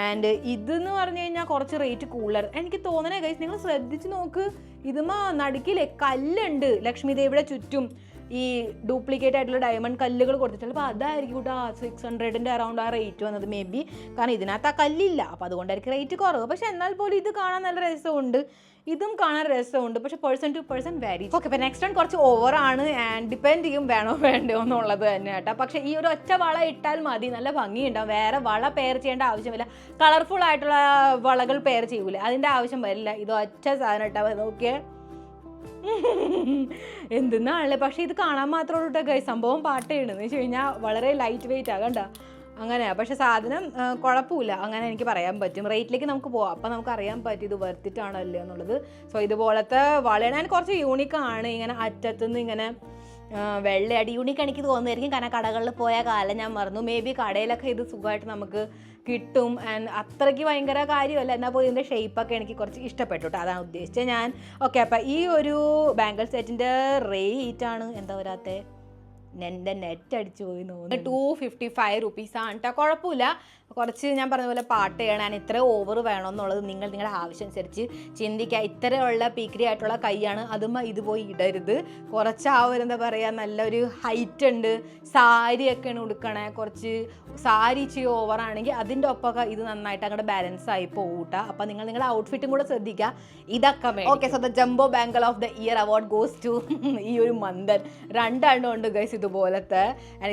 ആൻഡ് ഇതെന്ന് പറഞ്ഞു കഴിഞ്ഞാൽ കുറച്ച് റേറ്റ് കൂടുതൽ എനിക്ക് തോന്നണേ ഗൈസ്. നിങ്ങൾ ശ്രദ്ധിച്ച് നോക്ക്, ഇതുമാ നടുക്കില്ലേ കല്ലുണ്ട് ലക്ഷ്മി ദേവിയുടെ ചുറ്റും ഈ ഡ്യൂപ്ലിക്കേറ്റ് ആയിട്ടുള്ള ഡയമണ്ട് കല്ലുകൾ കൊടുത്തിട്ടുള്ള. അപ്പോൾ അതായിരിക്കും കൂട്ടാ 600ൻ്റെ അറൗണ്ട് ആ റേറ്റ് വന്നത് മേ ബി. കാരണം ഇതിനകത്ത് ആ കല്ലില്ല, അപ്പോൾ അതുകൊണ്ടായിരിക്കും റേറ്റ് കുറവ്. പക്ഷെ എന്നാൽ പോലും ഇത് കാണാൻ നല്ല രസമുണ്ട്, ഇതും കാണാൻ രസമുണ്ട്. പക്ഷെ പേഴ്സൺ ടു പേഴ്സൺ വാരി. ഓക്കെ, അപ്പോൾ നെക്സ്റ്റ് വൺ കുറച്ച് ഓവറാണ് ആൻഡ് ഡിപ്പെൻഡ് ചെയ്യും വേണോ വേണ്ടോ എന്നുള്ളത് തന്നെ കേട്ടോ. പക്ഷേ ഈ ഒരു ഒറ്റ വള ഇട്ടാൽ മതി, നല്ല ഭംഗിയുണ്ടാവും. വേറെ വള പെയർ ചെയ്യേണ്ട ആവശ്യമില്ല. കളർഫുൾ ആയിട്ടുള്ള വളകൾ പെയർ ചെയ്യൂലേ, അതിൻ്റെ ആവശ്യം വരില്ല. ഇത് ഒറ്റ സാധനം ഇട്ടാൽ നോക്കിയേ എന്തെന്നാണല്ലേ. പക്ഷേ ഇത് കാണാൻ മാത്രമേ ഉള്ളൂ കേട്ടോ. സംഭവം പാട്ടേണെന്ന് വെച്ച് കഴിഞ്ഞാൽ വളരെ ലൈറ്റ് വെയിറ്റ് ആകണ്ട അങ്ങനെയാണ്. പക്ഷെ സാധനം കുഴപ്പമില്ല, അങ്ങനെ എനിക്ക് പറയാൻ പറ്റും. റേറ്റിലേക്ക് നമുക്ക് പോവാം, അപ്പം നമുക്ക് അറിയാൻ പറ്റും ഇത് വെർത്തിട്ടാണോ അല്ലേ എന്നുള്ളത്. സോ ഇതുപോലത്തെ വളയാണ് കുറച്ച് യൂണിക്കാണ്. ഇങ്ങനെ അറ്റത്തുനിന്ന് ഇങ്ങനെ വെള്ള അടിയൂണിക്ക് എനിക്ക് തോന്നുമായിരിക്കും, കാരണം കടകളിൽ പോയ കാലം ഞാൻ മറന്നു. മേ ബി കടയിലൊക്കെ ഇത് സുഖമായിട്ട് നമുക്ക് കിട്ടും. ആൻഡ് അത്രയ്ക്ക് ഭയങ്കര കാര്യമല്ല, എന്നാൽ പോയി ഇതിൻ്റെ ഷേപ്പൊക്കെ എനിക്ക് കുറച്ച് ഇഷ്ടപ്പെട്ടു കേട്ടോ, അതാണ് ഉദ്ദേശിച്ചത് ഞാൻ. ഓക്കെ, അപ്പം ഈ ഒരു ബാംഗിൾ സെറ്റിൻ്റെ റേറ്റാണ് എന്താ വരാത്തെ, എൻ്റെ നെറ്റ് അടിച്ചു പോയി തോന്നുന്നു, 255 റുപ്പീസാണ് കേട്ടോ. കുഴപ്പമില്ല, കുറച്ച് ഞാൻ പറഞ്ഞ പോലെ പാട്ട് ചെയ്യണം. ഇത്ര ഓവർ വേണമെന്നുള്ളത് നിങ്ങളുടെ ആവശ്യമനുസരിച്ച് ചിന്തിക്കുക. ഇത്തരമുള്ള പീക്രി ആയിട്ടുള്ള കൈയാണ്, അതും ഇത് പോയി ഇടരുത്. കുറച്ച് ആ ഒരു എന്താ പറയുക, നല്ലൊരു ഹൈറ്റ് ഉണ്ട്, സാരിയൊക്കെയാണ് ഉടുക്കണേ, കുറച്ച് സാരി ഇച്ചിരി ഓവറാണെങ്കിൽ അതിൻ്റെ ഒപ്പമൊക്കെ ഇത് നന്നായിട്ട് അങ്ങോട്ട് ബാലൻസ് ആയി പോകൂട്ടാ. അപ്പം നിങ്ങളുടെ ഔട്ട്ഫിറ്റും കൂടെ ശ്രദ്ധിക്കുക. ഇതൊക്കെ okay. So the jumbo bangle of the year award goes to ഈ ഒരു മന്ദൻ. 2 ഉണ്ട് ഗൈസ് ഇതുപോലത്തെ.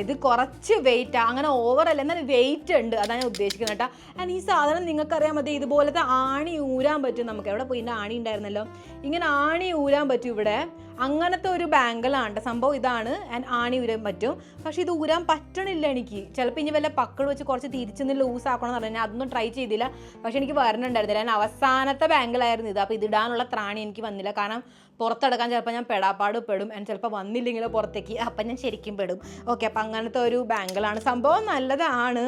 ഇത് കുറച്ച് വെയിറ്റ്, അങ്ങനെ ഓവർ അല്ല, എന്നാൽ വെയിറ്റ് ഉണ്ട്, അതാണ് ഉദ്ദേശിക്കുന്നത് കേട്ടോ. ആൻഡ് ഈ സാധനം നിങ്ങൾക്കറിയാൻ മതി, ഇതുപോലത്തെ ആണി ഊരാൻ പറ്റും. നമുക്ക് എവിടെ പോയി ആണി ഉണ്ടായിരുന്നല്ലോ, ഇങ്ങനെ ആണി ഊരാൻ പറ്റും ഇവിടെ. അങ്ങനത്തെ ഒരു ബാങ്കിളാണ് സംഭവം ഇതാണ്. ആൻഡ് ആണി ഊരാൻ പറ്റും, പക്ഷെ ഇത് ഊരാൻ പറ്റണില്ല എനിക്ക്. ചിലപ്പോൾ ഇനി വല്ല പക്കൾ വെച്ച് കുറച്ച് തിരിച്ചൊന്ന് ലൂസ് ആക്കണമെന്ന് പറഞ്ഞാൽ അതൊന്നും ട്രൈ ചെയ്തില്ല, പക്ഷെ എനിക്ക് വരണുണ്ടായിരുന്നില്ല. ഞാൻ അവസാനത്തെ ബാങ്കിളായിരുന്നു ഇത്. അപ്പോൾ ഇതിടാനുള്ള ത്രാണി എനിക്ക് വന്നില്ല, കാരണം പുറത്തെടുക്കാൻ ചിലപ്പോൾ ഞാൻ പെടാപ്പാട് പെടും, ആൻഡ് ചിലപ്പോൾ വന്നില്ലെങ്കിലോ പുറത്തേക്ക്, അപ്പം ഞാൻ ശരിക്കും പെടും. ഓക്കെ, അപ്പം അങ്ങനത്തെ ഒരു ബാങ്കിളാണ്. സംഭവം നല്ലതാണ്.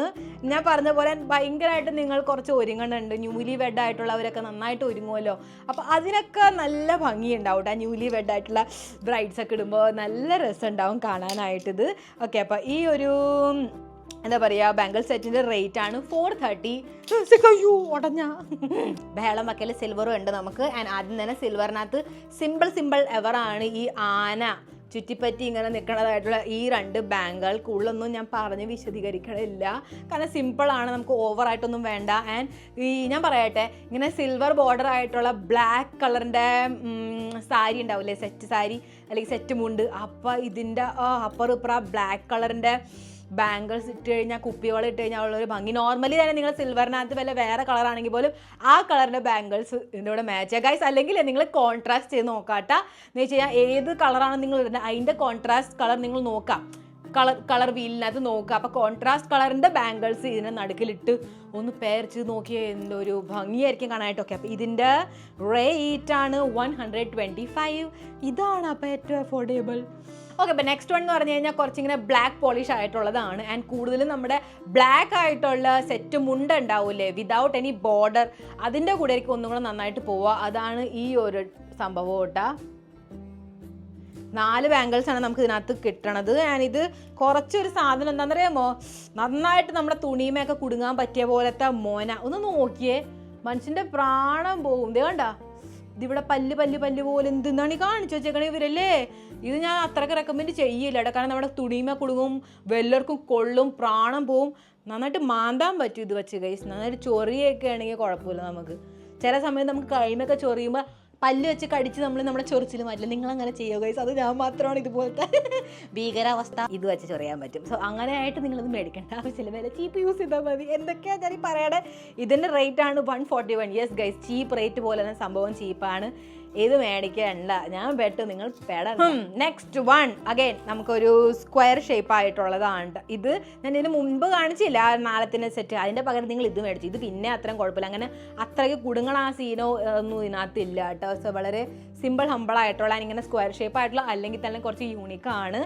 ഞാൻ പറഞ്ഞ പോലെ ഭയങ്കരമായിട്ട് നിങ്ങൾ കുറച്ച് ഒരുങ്ങുന്നുണ്ട്. ന്യൂലി വെഡ് ആയിട്ടുള്ളവരൊക്കെ നന്നായിട്ട് ഒരുങ്ങുമല്ലോ, അപ്പോൾ അതിനൊക്കെ നല്ല ഭംഗിയുണ്ടാവും കേട്ടോ. ന്യൂലി വെഡ് ആയിട്ടുള്ള ബ്രൈഡ്സ് ഒക്കെ ഇടുമ്പോൾ നല്ല രസമുണ്ടാവും കാണാനായിട്ടിത്. ഓക്കെ, അപ്പോൾ ഈ ഒരു എന്താ പറയുക ബാംഗിൾ സെറ്റിൻ്റെ റേറ്റ് ആണ് 430. അയ്യോ ഉടഞ്ഞ ബഹളം വയ്ക്കൽ സിൽവറും ഉണ്ട് നമുക്ക്. ആൻഡ് ആദ്യം തന്നെ സിൽവറിനകത്ത് സിമ്പിൾ എവറാണ് ഈ ആന ചുറ്റിപ്പറ്റി ഇങ്ങനെ നിൽക്കുന്നതായിട്ടുള്ള ഈ 2 ബാങ്കുകൾ. കൂടുതലൊന്നും ഞാൻ പറഞ്ഞ് വിശദീകരിക്കണില്ല, കാരണം സിമ്പിളാണ്, നമുക്ക് ഓവറായിട്ടൊന്നും വേണ്ട. ആൻഡ് ഈ ഞാൻ പറയട്ടെ, ഇങ്ങനെ സിൽവർ ബോർഡർ ആയിട്ടുള്ള ബ്ലാക്ക് കളറിൻ്റെ സാരി ഉണ്ടാവില്ലേ, സെറ്റ് സാരി അല്ലെങ്കിൽ സെറ്റ് മുണ്ട്, അപ്പോൾ ഇതിൻ്റെ അപ്പുറം ഇപ്പുറം ബ്ലാക്ക് കളറിൻ്റെ ബാംഗിൾസ് ഇട്ട് കഴിഞ്ഞാൽ, കുപ്പികൾ ഇട്ട് കഴിഞ്ഞാൽ ഉള്ളൊരു ഭംഗി. നോർമലി തന്നെ നിങ്ങൾ സിൽവറിനകത്ത് വല്ല വേറെ കളറാണെങ്കിൽ പോലും ആ കളറിൻ്റെ ബാംഗിൾസ് ഇതിൻ്റെ കൂടെ മാച്ച് ചെയ്യുക ഗൈസ്. അല്ലെങ്കിൽ നിങ്ങൾ കോൺട്രാസ്റ്റ് ചെയ്ത് നോക്കാട്ടോ. എന്ന് വെച്ച് കഴിഞ്ഞാൽ ഏത് കളറാണ് നിങ്ങൾ ഇടുന്നത് അതിൻ്റെ കോൺട്രാസ്റ്റ് കളർ നിങ്ങൾ നോക്കാം, കളർ വീലിനകത്ത് നോക്കുക. അപ്പോൾ കോൺട്രാസ്റ്റ് കളറിൻ്റെ ബാംഗിൾസ് ഇതിനെ നടുക്കിലിട്ട് ഒന്ന് പേർച്ച് നോക്കിയാൽ എന്തൊരു ഭംഗിയായിരിക്കും കാണാനായിട്ടൊക്കെ. അപ്പോൾ ഇതിൻ്റെ റേറ്റാണ് 125. ഇതാണ് അപ്പോൾ ഏറ്റവും അഫോർഡബിൾ. ഓക്കെ, അപ്പോൾ നെക്സ്റ്റ് വൺ എന്ന് പറഞ്ഞു കഴിഞ്ഞാൽ കുറച്ചിങ്ങനെ ബ്ലാക്ക് പോളിഷ് ആയിട്ടുള്ളതാണ്. ആൻഡ് കൂടുതലും നമ്മുടെ ബ്ലാക്ക് ആയിട്ടുള്ള സെറ്റ് മുണ്ട് ഉണ്ടാവില്ലേ, വിതൗട്ട് എനി ബോർഡർ, അതിൻ്റെ കൂടെ ആയിരിക്കും ഒന്നും കൂടെ നന്നായിട്ട് പോവുക. അതാണ് ഈ ഒരു സംഭവം കേട്ടോ. 4 ബാംഗിൾസാണ് നമുക്ക് ഇതിനകത്ത് കിട്ടണത്. ഞാനിത് കുറച്ചൊരു സാധനം എന്താണെന്നറിയാമോ, നന്നായിട്ട് നമ്മുടെ തുണിമയൊക്കെ കുടുങ്ങാൻ പറ്റിയ പോലത്തെ മോന. ഒന്ന് നോക്കിയേ, മനുഷ്യൻ്റെ പ്രാണം പോകും. ദേ കണ്ട, ഇതിവിടെ പല്ല് പോലെ എന്തെന്നാണ് ഈ കാണിച്ചു വെച്ചേക്കണേ ഇവരല്ലേ. ഇത് ഞാൻ അത്രയ്ക്ക് റെക്കമെൻഡ് ചെയ്യില്ല കേട്ടോ, കാരണം നമ്മുടെ തുണിമ കുടുങ്ങും, വെല്ലർക്കും കൊള്ളും, പ്രാണം പോവും. നന്നായിട്ട് മാന്താൻ പറ്റും ഇത് വെച്ച് ഗൈസ്. നന്നായിട്ട് ചൊറിയൊക്കെ ആണെങ്കിൽ കുഴപ്പമില്ല. നമുക്ക് ചില സമയത്ത് നമുക്ക് കൈമൊക്കെ ചൊറിയുമ്പോൾ പല്ല് വെച്ച് കടിച്ച് നമ്മുടെ ചൊറിച്ചിൽ മാറ്റില്ല. നിങ്ങളങ്ങനെ ചെയ്യുക ഗൈസ്, അത് ഞാൻ മാത്രമാണ് ഇതുപോലത്തെ ഭീകരാവസ്ഥ. ഇത് വെച്ച് ചൊറിയാൻ പറ്റും. സോ അങ്ങനെ ആയിട്ട് നിങ്ങളത് മേടിക്കേണ്ട ആവശ്യമില്ല, വില ചീപ്പ് യൂസ് ചെയ്താൽ മതി. എന്തൊക്കെയാണ് ഞാൻ ഈ പറയണേ. ഇതിൻ്റെ റേറ്റാണ് 141. യെസ് ഗൈസ്, ചീപ്പ് റേറ്റ് പോലെ തന്നെ സംഭവം ചീപ്പാണ്. ഇത് മേടിക്കണ്ട, ഞാൻ ബെറ്റ് നിങ്ങൾ പെടണം. നെക്സ്റ്റ് വൺ അഗൈൻ നമുക്കൊരു സ്ക്വയർ ഷേപ്പ് ആയിട്ടുള്ളതാണ്. ഇത് ഞാൻ ഇതിന് മുൻപ് കാണിച്ചില്ല, നാളത്തിൻ്റെ സെറ്റ്. അതിൻ്റെ പകരം നിങ്ങൾ ഇത് മേടിച്ചു. ഇത് പിന്നെ അത്രയും കുഴപ്പമില്ല, അങ്ങനെ അത്രയ്ക്ക് കുടുങ്ങണ ആ സീനോ ഒന്നും ഇതിനകത്തില്ല കേട്ടോ. സോ വളരെ സിമ്പിൾ ഹമ്പിളായിട്ടുള്ള ഇങ്ങനെ സ്ക്വയർ ഷേപ്പ് ആയിട്ടുള്ള, അല്ലെങ്കിൽ തന്നെ കുറച്ച് യൂണിക്കാണ്,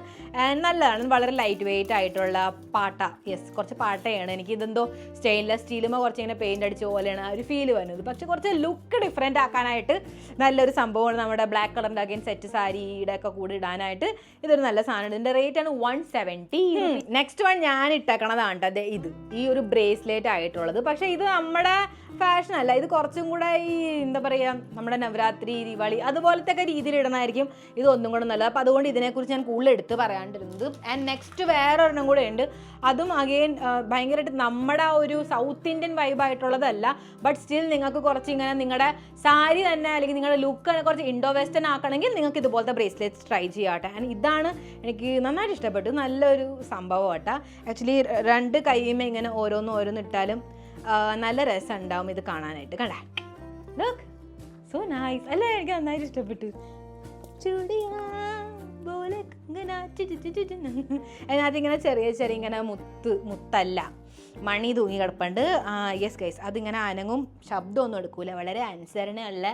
നല്ലതാണ്. വളരെ ലൈറ്റ് വെയിറ്റ് ആയിട്ടുള്ള പാട്ട. യെസ്, കുറച്ച് പാട്ടയാണ്. എനിക്ക് ഇതെന്തോ സ്റ്റെയിൻലെസ് സ്റ്റീലുമോ കുറച്ച് ഇങ്ങനെ പെയിൻ്റ് അടിച്ച പോലെയാണ് ആ ഒരു ഫീല് വരുന്നത്. പക്ഷെ കുറച്ച് ലുക്ക് ഡിഫറെൻ്റ് ആക്കാനായിട്ട് നല്ലൊരു സംഭവമാണ്. നമ്മുടെ ബ്ലാക്ക് കളറിൻ്റെ അഗൈൻ സെറ്റ് സാരിയുടെ ഒക്കെ കൂടി ഇടാനായിട്ട് ഇതൊരു നല്ല സാധനമാണ്. ഇതിൻ്റെ റേറ്റാണ് 170. നെക്സ്റ്റ് വൺ ഞാൻ ഇട്ടേക്കണതാണ് അതെ, ഇത് ഈ ഒരു ബ്രേസ്ലെറ്റ് ആയിട്ടുള്ളത്. പക്ഷേ ഇത് നമ്മുടെ ഫാഷൻ അല്ല, ഇത് കുറച്ചും കൂടെ ഈ എന്താ പറയുക, നമ്മുടെ നവരാത്രി, ദിവാളി അതുപോലത്തെ ഒക്കെ രീതിയിൽ ഇടണമായിരിക്കും ഇത് ഒന്നും കൂടെ നല്ലത്. അപ്പോൾ അതുകൊണ്ട് ഇതിനെക്കുറിച്ച് ഞാൻ കൂടുതൽ എടുത്ത് പറയാണ്ടിരുന്നത്. ആൻഡ് നെക്സ്റ്റ് വേറൊരെണ്ണം കൂടെ ഉണ്ട്. അതും അഗെയിൻ ഭയങ്കരമായിട്ട് നമ്മുടെ ഒരു സൗത്ത് ഇന്ത്യൻ വൈബായിട്ടുള്ളതല്ല, ബട്ട് സ്റ്റിൽ നിങ്ങൾക്ക് കുറച്ച് ഇങ്ങനെ നിങ്ങളുടെ സാരി തന്നെ അല്ലെങ്കിൽ നിങ്ങളുടെ ലുക്ക് കുറച്ച് ഇൻഡോ വെസ്റ്റേൺ ആക്കണമെങ്കിൽ നിങ്ങൾക്ക് ഇതുപോലത്തെ ബ്രേസ്ലെറ്റ്സ് ട്രൈ ചെയ്യാട്ടെ. ആൻഡ് ഇതാണ് എനിക്ക് നന്നായിട്ട് ഇഷ്ടപ്പെട്ടു, നല്ലൊരു സംഭവം കേട്ടോ. ആക്ച്വലി 2 കൈയുമേ ഇങ്ങനെ ഓരോന്ന് ഇട്ടാലും നല്ല രസം ഉണ്ടാവും ഇത് കാണാനായിട്ട്. കണ്ടേ, ലുക്ക് സോ നൈസ് അല്ലേ, എനിക്ക് നന്നായിട്ട് ഇഷ്ടപ്പെട്ടു. അതിനകത്തിങ്ങനെ ചെറിയ ഇങ്ങനെ മുത്തല്ല മണി തൂങ്ങി കിടപ്പുണ്ട്. യെസ് ഗൈസ്, അതിങ്ങനെ അനങ്ങും, ശബ്ദമൊന്നും എടുക്കൂല, വളരെ അനുസരണയുള്ള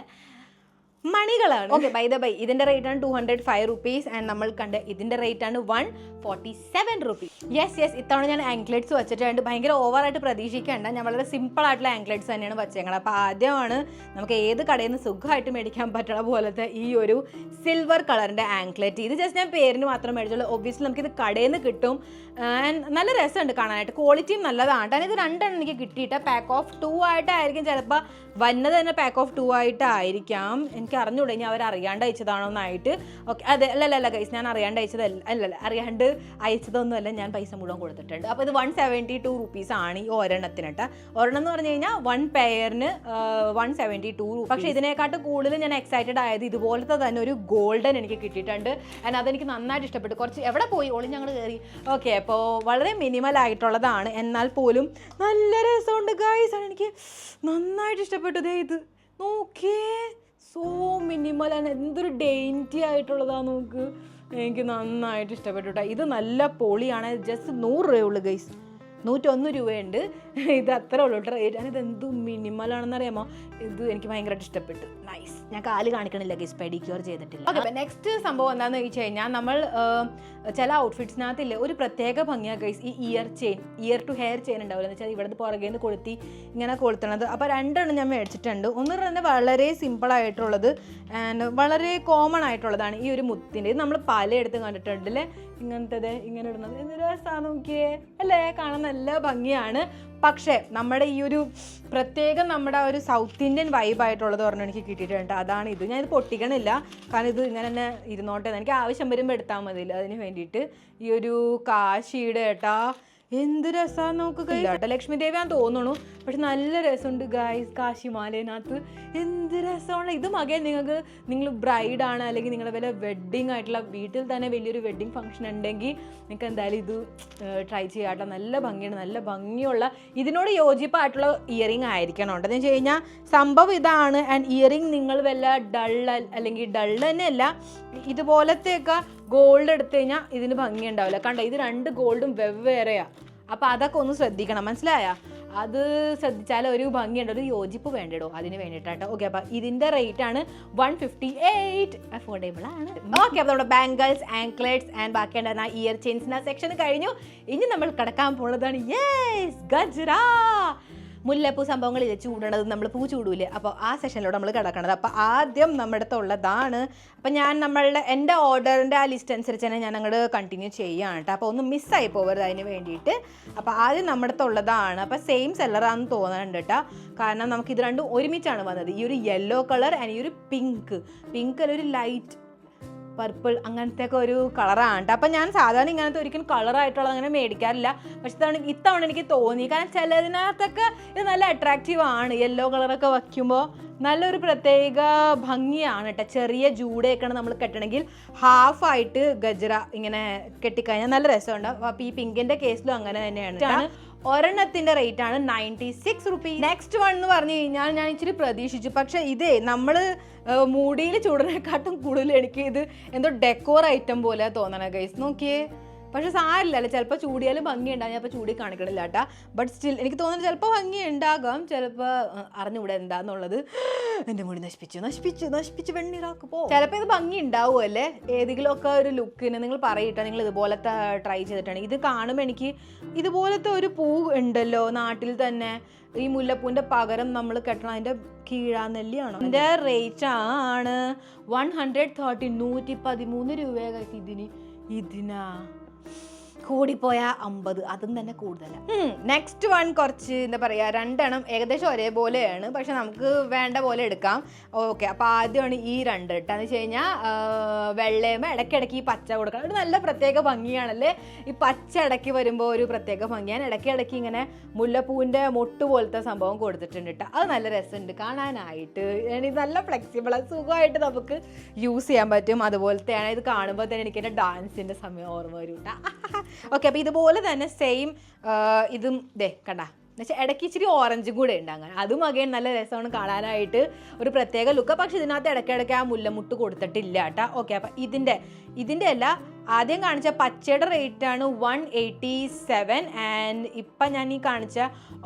മണികളാണ്. ഓക്കെ, ബൈ ദ ബൈ ഇതിന്റെ റേറ്റ് ആണ് 205 rupees ആൻഡ് നമ്മൾ കണ്ട ഇതിന്റെ റേറ്റ് ആണ് 147 rupees. യെസ് ഇത്തവണ ഞാൻ ആങ്ക്ലെറ്റ്സ് വെച്ചിട്ടുണ്ട്. ഭയങ്കര ഓവറായിട്ട് പ്രതീക്ഷിക്കേണ്ട, ഞാൻ വളരെ സിമ്പിൾ ആയിട്ടുള്ള ആങ്ക്ലെറ്റ്സ് തന്നെയാണ് വെച്ചേക്കുന്നത്. അപ്പോൾ ആദ്യമാണ് നമുക്ക് ഏത് കടയിൽ നിന്ന് സുഖമായിട്ട് മേടിക്കാൻ പറ്റുന്ന പോലത്തെ ഈ ഒരു സിൽവർ കളറിന്റെ ആങ്ക്ലെറ്റ്. ഇത് ജസ്റ്റ് ഞാൻ പേരിന് മാത്രം മേടിച്ചുള്ളൂ. ഒബ്വിയസ്ലി നമുക്കിത് കടയിൽ നിന്ന് കിട്ടും. ആൻഡ് നല്ല രസമുണ്ട് കാണാനായിട്ട്, ക്വാളിറ്റിയും നല്ലതാണ്. കാരണം ഇത് രണ്ടെണ്ണം എനിക്ക് കിട്ടിയിട്ട് പാക്ക് ഓഫ് 2 ആയിട്ടായിരിക്കും ചിലപ്പോൾ വന്നത് തന്നെ. പാക്ക് ഓഫ് 2 ആയിട്ടായിരിക്കാം, എനിക്ക് അറിഞ്ഞുകൂടെ ഇനി അവർ അറിയാണ്ട് അയച്ചതാണോന്നായിട്ട്. ഓക്കെ, അതെ അല്ല ഗൈസ്, ഞാൻ അറിയാണ്ട് അയച്ചതല്ല, അറിയാണ്ട് അയച്ചതൊന്നുമല്ല, ഞാൻ പൈസ മുഴുവൻ കൊടുത്തിട്ടുണ്ട്. അപ്പോൾ ഇത് 172 rupees ആണ് ഈ ഒരെണ്ണത്തിനിട്ട്. ഒരെണ്ണം എന്ന് പറഞ്ഞു കഴിഞ്ഞാൽ 1 പെയറിന് 172 rupees. പക്ഷേ ഇതിനെക്കാട്ടും കൂടുതൽ ഞാൻ എക്സൈറ്റഡ് ആയത് ഇതുപോലത്തെ തന്നെ ഒരു ഗോൾഡൻ എനിക്ക് കിട്ടിയിട്ടുണ്ട്. ആൻഡ് അതെനിക്ക് നന്നായിട്ട് ഇഷ്ടപ്പെട്ടു. കുറച്ച് എവിടെ പോയി ഒളി ഞങ്ങൾ കയറി. ഓക്കെ, അപ്പോൾ വളരെ മിനിമൽ ആയിട്ടുള്ളതാണ്, എന്നാൽ പോലും നല്ല രസമുണ്ട് ഗൈസ്. ആണ് എനിക്ക് നന്നായിട്ട് ഇഷ്ടപ്പെട്ടു. ഇത് നോക്കിയേ, സോ മിനിമലാണ്, എന്തൊരു ഡെയിൻറ്റി ആയിട്ടുള്ളതാണ്. നോക്ക്, എനിക്ക് നന്നായിട്ട് ഇഷ്ടപ്പെട്ടു കേട്ടോ. ഇത് നല്ല പൊളിയാണ്. ജസ്റ്റ് 100 രൂപയുള്ളൂ ഗൈസ്, 101 രൂപയുണ്ട്. ഇത് അത്ര ഉള്ളൂ കേട്ടോ റേറ്റ്. ആണ് ഇത് എന്ത് മിനിമലാണെന്ന് അറിയാമോ? ഇത് എനിക്ക് ഭയങ്കരമായിട്ട് ഇഷ്ടപ്പെട്ടു. നൈസ്. ഞാൻ കാല് കാണിക്കണില്ല ഗൈസ്, പെഡിക്യൂർ ചെയ്തിട്ടില്ല. ഓക്കെ, നെക്സ്റ്റ് സംഭവം എന്താണെന്ന് ചോദിച്ചു കഴിഞ്ഞാൽ നമ്മൾ ചില ഔട്ട്ഫിറ്റ്സിനകത്തില്ലേ ഒരു പ്രത്യേക ഭംഗിയാണ് ഗൈസ് ഈ ഇയർ ടു ഹെയർ ചെയിൻ ഉണ്ടാവില്ല എന്ന് വെച്ചാൽ ഇവിടെ പുറകെ നിന്ന് കൊളുത്തി ഇങ്ങനെ കൊളുത്തണത്. അപ്പോൾ 2 എണ്ണം ഞാൻ മേടിച്ചിട്ടുണ്ട്. ഒന്ന് തന്നെ വളരെ സിമ്പിളായിട്ടുള്ളത് ആൻഡ് വളരെ കോമൺ ആയിട്ടുള്ളതാണ് ഈ ഒരു മുത്തിൻ്റെ. ഇത് നമ്മൾ പലയിടത്തും കണ്ടിട്ടുണ്ടല്ലേ ഇങ്ങനത്തെ ഇങ്ങനെ ഇടുന്നത്. എന്തൊരു രസമാണ് നോക്കിയേ അല്ലേ, കാണാൻ നല്ല ഭംഗിയാണ്. പക്ഷേ നമ്മുടെ ഈ ഒരു പ്രത്യേകം നമ്മുടെ ഒരു സൗത്ത് ഇന്ത്യൻ വൈബായിട്ടുള്ളത് പറഞ്ഞാൽ എനിക്ക് കിട്ടിയിട്ടുണ്ട്. അതാണ് ഇത്. ഞാൻ ഇത് പൊട്ടിക്കണില്ല, കാരണം ഇത് ഇങ്ങനെ തന്നെ ഇരുന്നോട്ടെ, എനിക്ക് ആവശ്യം വരുമ്പോൾ എടുത്താൽ മതിയില്ല. അതിന് വേണ്ടിയിട്ട് ഈ ഒരു കാശിയുടെ ഏട്ടാ എന്ത് രസമാണെന്ന് നോക്കുക കേട്ടോ. ലക്ഷ്മി ദേവിയാന്ന് തോന്നുന്നു, പക്ഷെ നല്ല രസമുണ്ട് ഗായ്സ്. കാശിമാലയിനകത്ത് എന്ത് രസമാണ് ഇത്. മകൻ നിങ്ങൾ ബ്രൈഡാണ് അല്ലെങ്കിൽ നിങ്ങളുടെ വല്ല വെഡ്ഡിങ് ആയിട്ടുള്ള വീട്ടിൽ തന്നെ വലിയൊരു വെഡ്ഡിങ് ഫംഗ്ഷൻ ഉണ്ടെങ്കിൽ നിങ്ങൾക്ക് എന്തായാലും ഇത് ട്രൈ ചെയ്യാട്ടോ. നല്ല ഭംഗിയാണ്, നല്ല ഭംഗിയുള്ള ഇതിനോട് യോജിപ്പായിട്ടുള്ള ഇയറിംഗ് ആയിരിക്കണം. ഉണ്ടെന്ന് വെച്ച് കഴിഞ്ഞാൽ സംഭവം ഇതാണ്. ആൻഡ് ഇയറിംഗ് നിങ്ങൾ വല്ല അല്ലെങ്കിൽ ഡള്ള് തന്നെയല്ല, ഇതുപോലത്തെയൊക്കെ ഗോൾഡ് എടുത്തു കഴിഞ്ഞാൽ ഇതിന് ഭംഗി ഉണ്ടാവില്ല. കണ്ടോ, ഇത് 2 ഗോൾഡും വെവ്വേറെയാണ്. അപ്പോൾ അതൊക്കെ ഒന്ന് ശ്രദ്ധിക്കണം, മനസ്സിലായോ? അത് ശ്രദ്ധിച്ചാൽ ഒരു ഭംഗിയുണ്ട്, ഒരു യോജിപ്പ് വേണ്ടിടോ, അതിന് വേണ്ടിയിട്ടാട്ടോ. ഓക്കെ, അപ്പോൾ ഇതിൻ്റെ റേറ്റ് ആണ് 158. അഫോർഡബിൾ ആണ്. ഓക്കെ, അപ്പോൾ നമ്മുടെ ബാംഗിൾസ്, ആങ്ക്ലെറ്റ്സ് ആൻഡ് ബാക്കി ഉണ്ടായിരുന്ന ഇയർ ചെയിൻസിൻ്റെ സെക്ഷൻ കഴിഞ്ഞു. ഇനി നമ്മൾ കിടക്കാൻ പോകുന്നതാണ് ഗജ്റ. മുല്ലപ്പൂ സംഭവങ്ങളില്ലേ ചൂടണത്, നമ്മൾ പൂ ചൂടൂലേ, അപ്പോൾ ആ സെഷനിലൂടെ നമ്മൾ കിടക്കണത്. അപ്പോൾ ആദ്യം നമ്മുടെ അടുത്തുള്ളതാണ്. അപ്പോൾ ഞാൻ എൻ്റെ ഓർഡറിൻ്റെ ആ ലിസ്റ്റ് അനുസരിച്ച് തന്നെ ഞാൻ അങ്ങോട്ട് കണ്ടിന്യൂ ചെയ്യുകയാണ് കേട്ടോ. അപ്പോൾ ഒന്നും മിസ്സായി പോകരുത് അതിന് വേണ്ടിയിട്ട്. അപ്പോൾ ആദ്യം നമ്മുടെ അടുത്തുള്ളതാണ്. അപ്പോൾ സെയിം സെല്ലറാണെന്ന് തോന്നുന്നുണ്ട് കേട്ടോ, കാരണം നമുക്ക് ഇത് രണ്ടും ഒരുമിച്ചാണ് വന്നത്. ഈ ഒരു യെല്ലോ കളർ ആൻഡ് ഈ ഒരു പിങ്ക് ഒരു ലൈറ്റ് പർപ്പിൾ അങ്ങനത്തെ ഒക്കെ ഒരു കളറാണ് കേട്ടോ. അപ്പം ഞാൻ സാധാരണ ഇങ്ങനത്തെ ഒരിക്കലും കളറായിട്ടുള്ളത് അങ്ങനെ മേടിക്കാറില്ല. പക്ഷെ ഇത്തവണ എനിക്ക് തോന്നി, കാരണം ചിലതിനകത്തൊക്കെ ഇത് നല്ല അട്രാക്റ്റീവ് ആണ്. യെല്ലോ കളറൊക്കെ വയ്ക്കുമ്പോൾ നല്ലൊരു പ്രത്യേക ഭംഗിയാണ് കേട്ടോ. ചെറിയ ജൂഡയൊക്കെയാണ് നമ്മൾ കെട്ടണമെങ്കിൽ ഹാഫായിട്ട് ഗജ്റ ഇങ്ങനെ കെട്ടിക്കഴിഞ്ഞാൽ നല്ല രസമുണ്ടാവും. അപ്പോൾ ഈ പിങ്കിൻ്റെ കേസിലും അങ്ങനെ തന്നെയാണ്. ഒരെണ്ണത്തിൻ്റെ റേറ്റ് ആണ് 96 rupees. നെക്സ്റ്റ് വൺ എന്ന് പറഞ്ഞു കഴിഞ്ഞാൽ ഞാൻ ഇച്ചിരി പ്രതീക്ഷിച്ചു, പക്ഷേ ഇതേ നമ്മൾ മൂടിയിൽ ചൂടിനെക്കാട്ടും കൂടുതൽ എനിക്ക് ഇത് എന്തോ ഡെക്കോർ ഐറ്റം പോലെ തോന്നണ ഗൈസ്. നോക്കിയേ, പക്ഷെ സാരില്ലല്ലോ, ചിലപ്പോൾ ചൂടിയാലും ഭംഗി ഉണ്ടാകും. ഞാൻ ഇപ്പോൾ ചൂടി കാണിക്കണില്ല കേട്ടാ, ബട്ട് സ്റ്റിൽ എനിക്ക് തോന്നുന്നത് ചിലപ്പോൾ ഭംഗി ഉണ്ടാകാം, ചിലപ്പോൾ അറിഞ്ഞൂടെ എന്താന്നുള്ളത്. എൻ്റെ മുടി നശിപ്പിച്ച് വെണ്ണീറാക്ക് പോ. ചിലപ്പോൾ ഇത് ഭംഗി ഉണ്ടാവുമല്ലേ ഏതെങ്കിലുമൊക്കെ ഒരു ലുക്കിന്. നിങ്ങൾ പറയിട്ടോ, നിങ്ങൾ ഇതുപോലത്തെ ട്രൈ ചെയ്തിട്ടാണ്. ഇത് കാണുമ്പോൾ എനിക്ക് ഇതുപോലത്തെ ഒരു പൂ ഉണ്ടല്ലോ നാട്ടിൽ തന്നെ, ഈ മുല്ലപ്പൂവിൻ്റെ പകരം നമ്മൾ കെട്ടണം, അതിൻ്റെ കീഴാനെല്ലിയാണോ. എൻ്റെ റേറ്റ് ആണ് 113 113 രൂപ. ഇതിനാ കൂടിപ്പോയ 50, അതും തന്നെ കൂടുതലാണ്. നെക്സ്റ്റ് വൺ കുറച്ച് എന്താ പറയുക, 2 എണ്ണം ഏകദേശം ഒരേപോലെയാണ്, പക്ഷെ നമുക്ക് വേണ്ട പോലെ എടുക്കാം. ഓക്കെ, അപ്പോൾ ആദ്യമാണ് ഈ 2 ഇട്ടാന്ന് വെച്ച് കഴിഞ്ഞാൽ വെള്ളയുമ്പോൾ ഇടയ്ക്കിടയ്ക്ക് ഈ പച്ച കൊടുക്കണം. ഒരു നല്ല പ്രത്യേക ഭംഗിയാണല്ലേ ഈ പച്ച ഇടയ്ക്ക് വരുമ്പോൾ, ഒരു പ്രത്യേക ഭംഗിയാണ്. ഇടയ്ക്കിടയ്ക്ക് ഇങ്ങനെ മുല്ലപ്പൂവിൻ്റെ മൊട്ട് പോലത്തെ സംഭവം കൊടുത്തിട്ടുണ്ട് കേട്ടോ. അത് നല്ല രസമുണ്ട് കാണാനായിട്ട്. ഇത് നല്ല ഫ്ലെക്സിബിൾ, അത് സുഖമായിട്ട് നമുക്ക് യൂസ് ചെയ്യാൻ പറ്റും. അതുപോലത്തെയാണ് ഇത് കാണുമ്പോൾ തന്നെ എനിക്ക് എൻ്റെ ഡാൻസിൻ്റെ സമയം ഓർമ്മ വരും കേട്ടോ. ഓക്കെ, അപ്പോൾ ഇതുപോലെ തന്നെ സെയിം ഇതും കണ്ട എന്നുവെച്ചാൽ ഇടയ്ക്ക് ഇച്ചിരി ഓറഞ്ചും കൂടെ ഉണ്ട്. അങ്ങനെ അതും അഗൈൻ നല്ല രസമാണ് കാണാനായിട്ട്, ഒരു പ്രത്യേക ലുക്ക്. പക്ഷെ ഇതിനകത്ത് ഇടയ്ക്കിടയ്ക്ക് ആ മുല്ലമുട്ട് കൊടുത്തിട്ടില്ല കേട്ടോ. ഓക്കെ, അപ്പം ഇതിൻ്റെ അല്ല ആദ്യം കാണിച്ച പച്ചയുടെ റേറ്റാണ് 187 ആൻഡ് ഇപ്പം ഞാൻ ഈ കാണിച്ച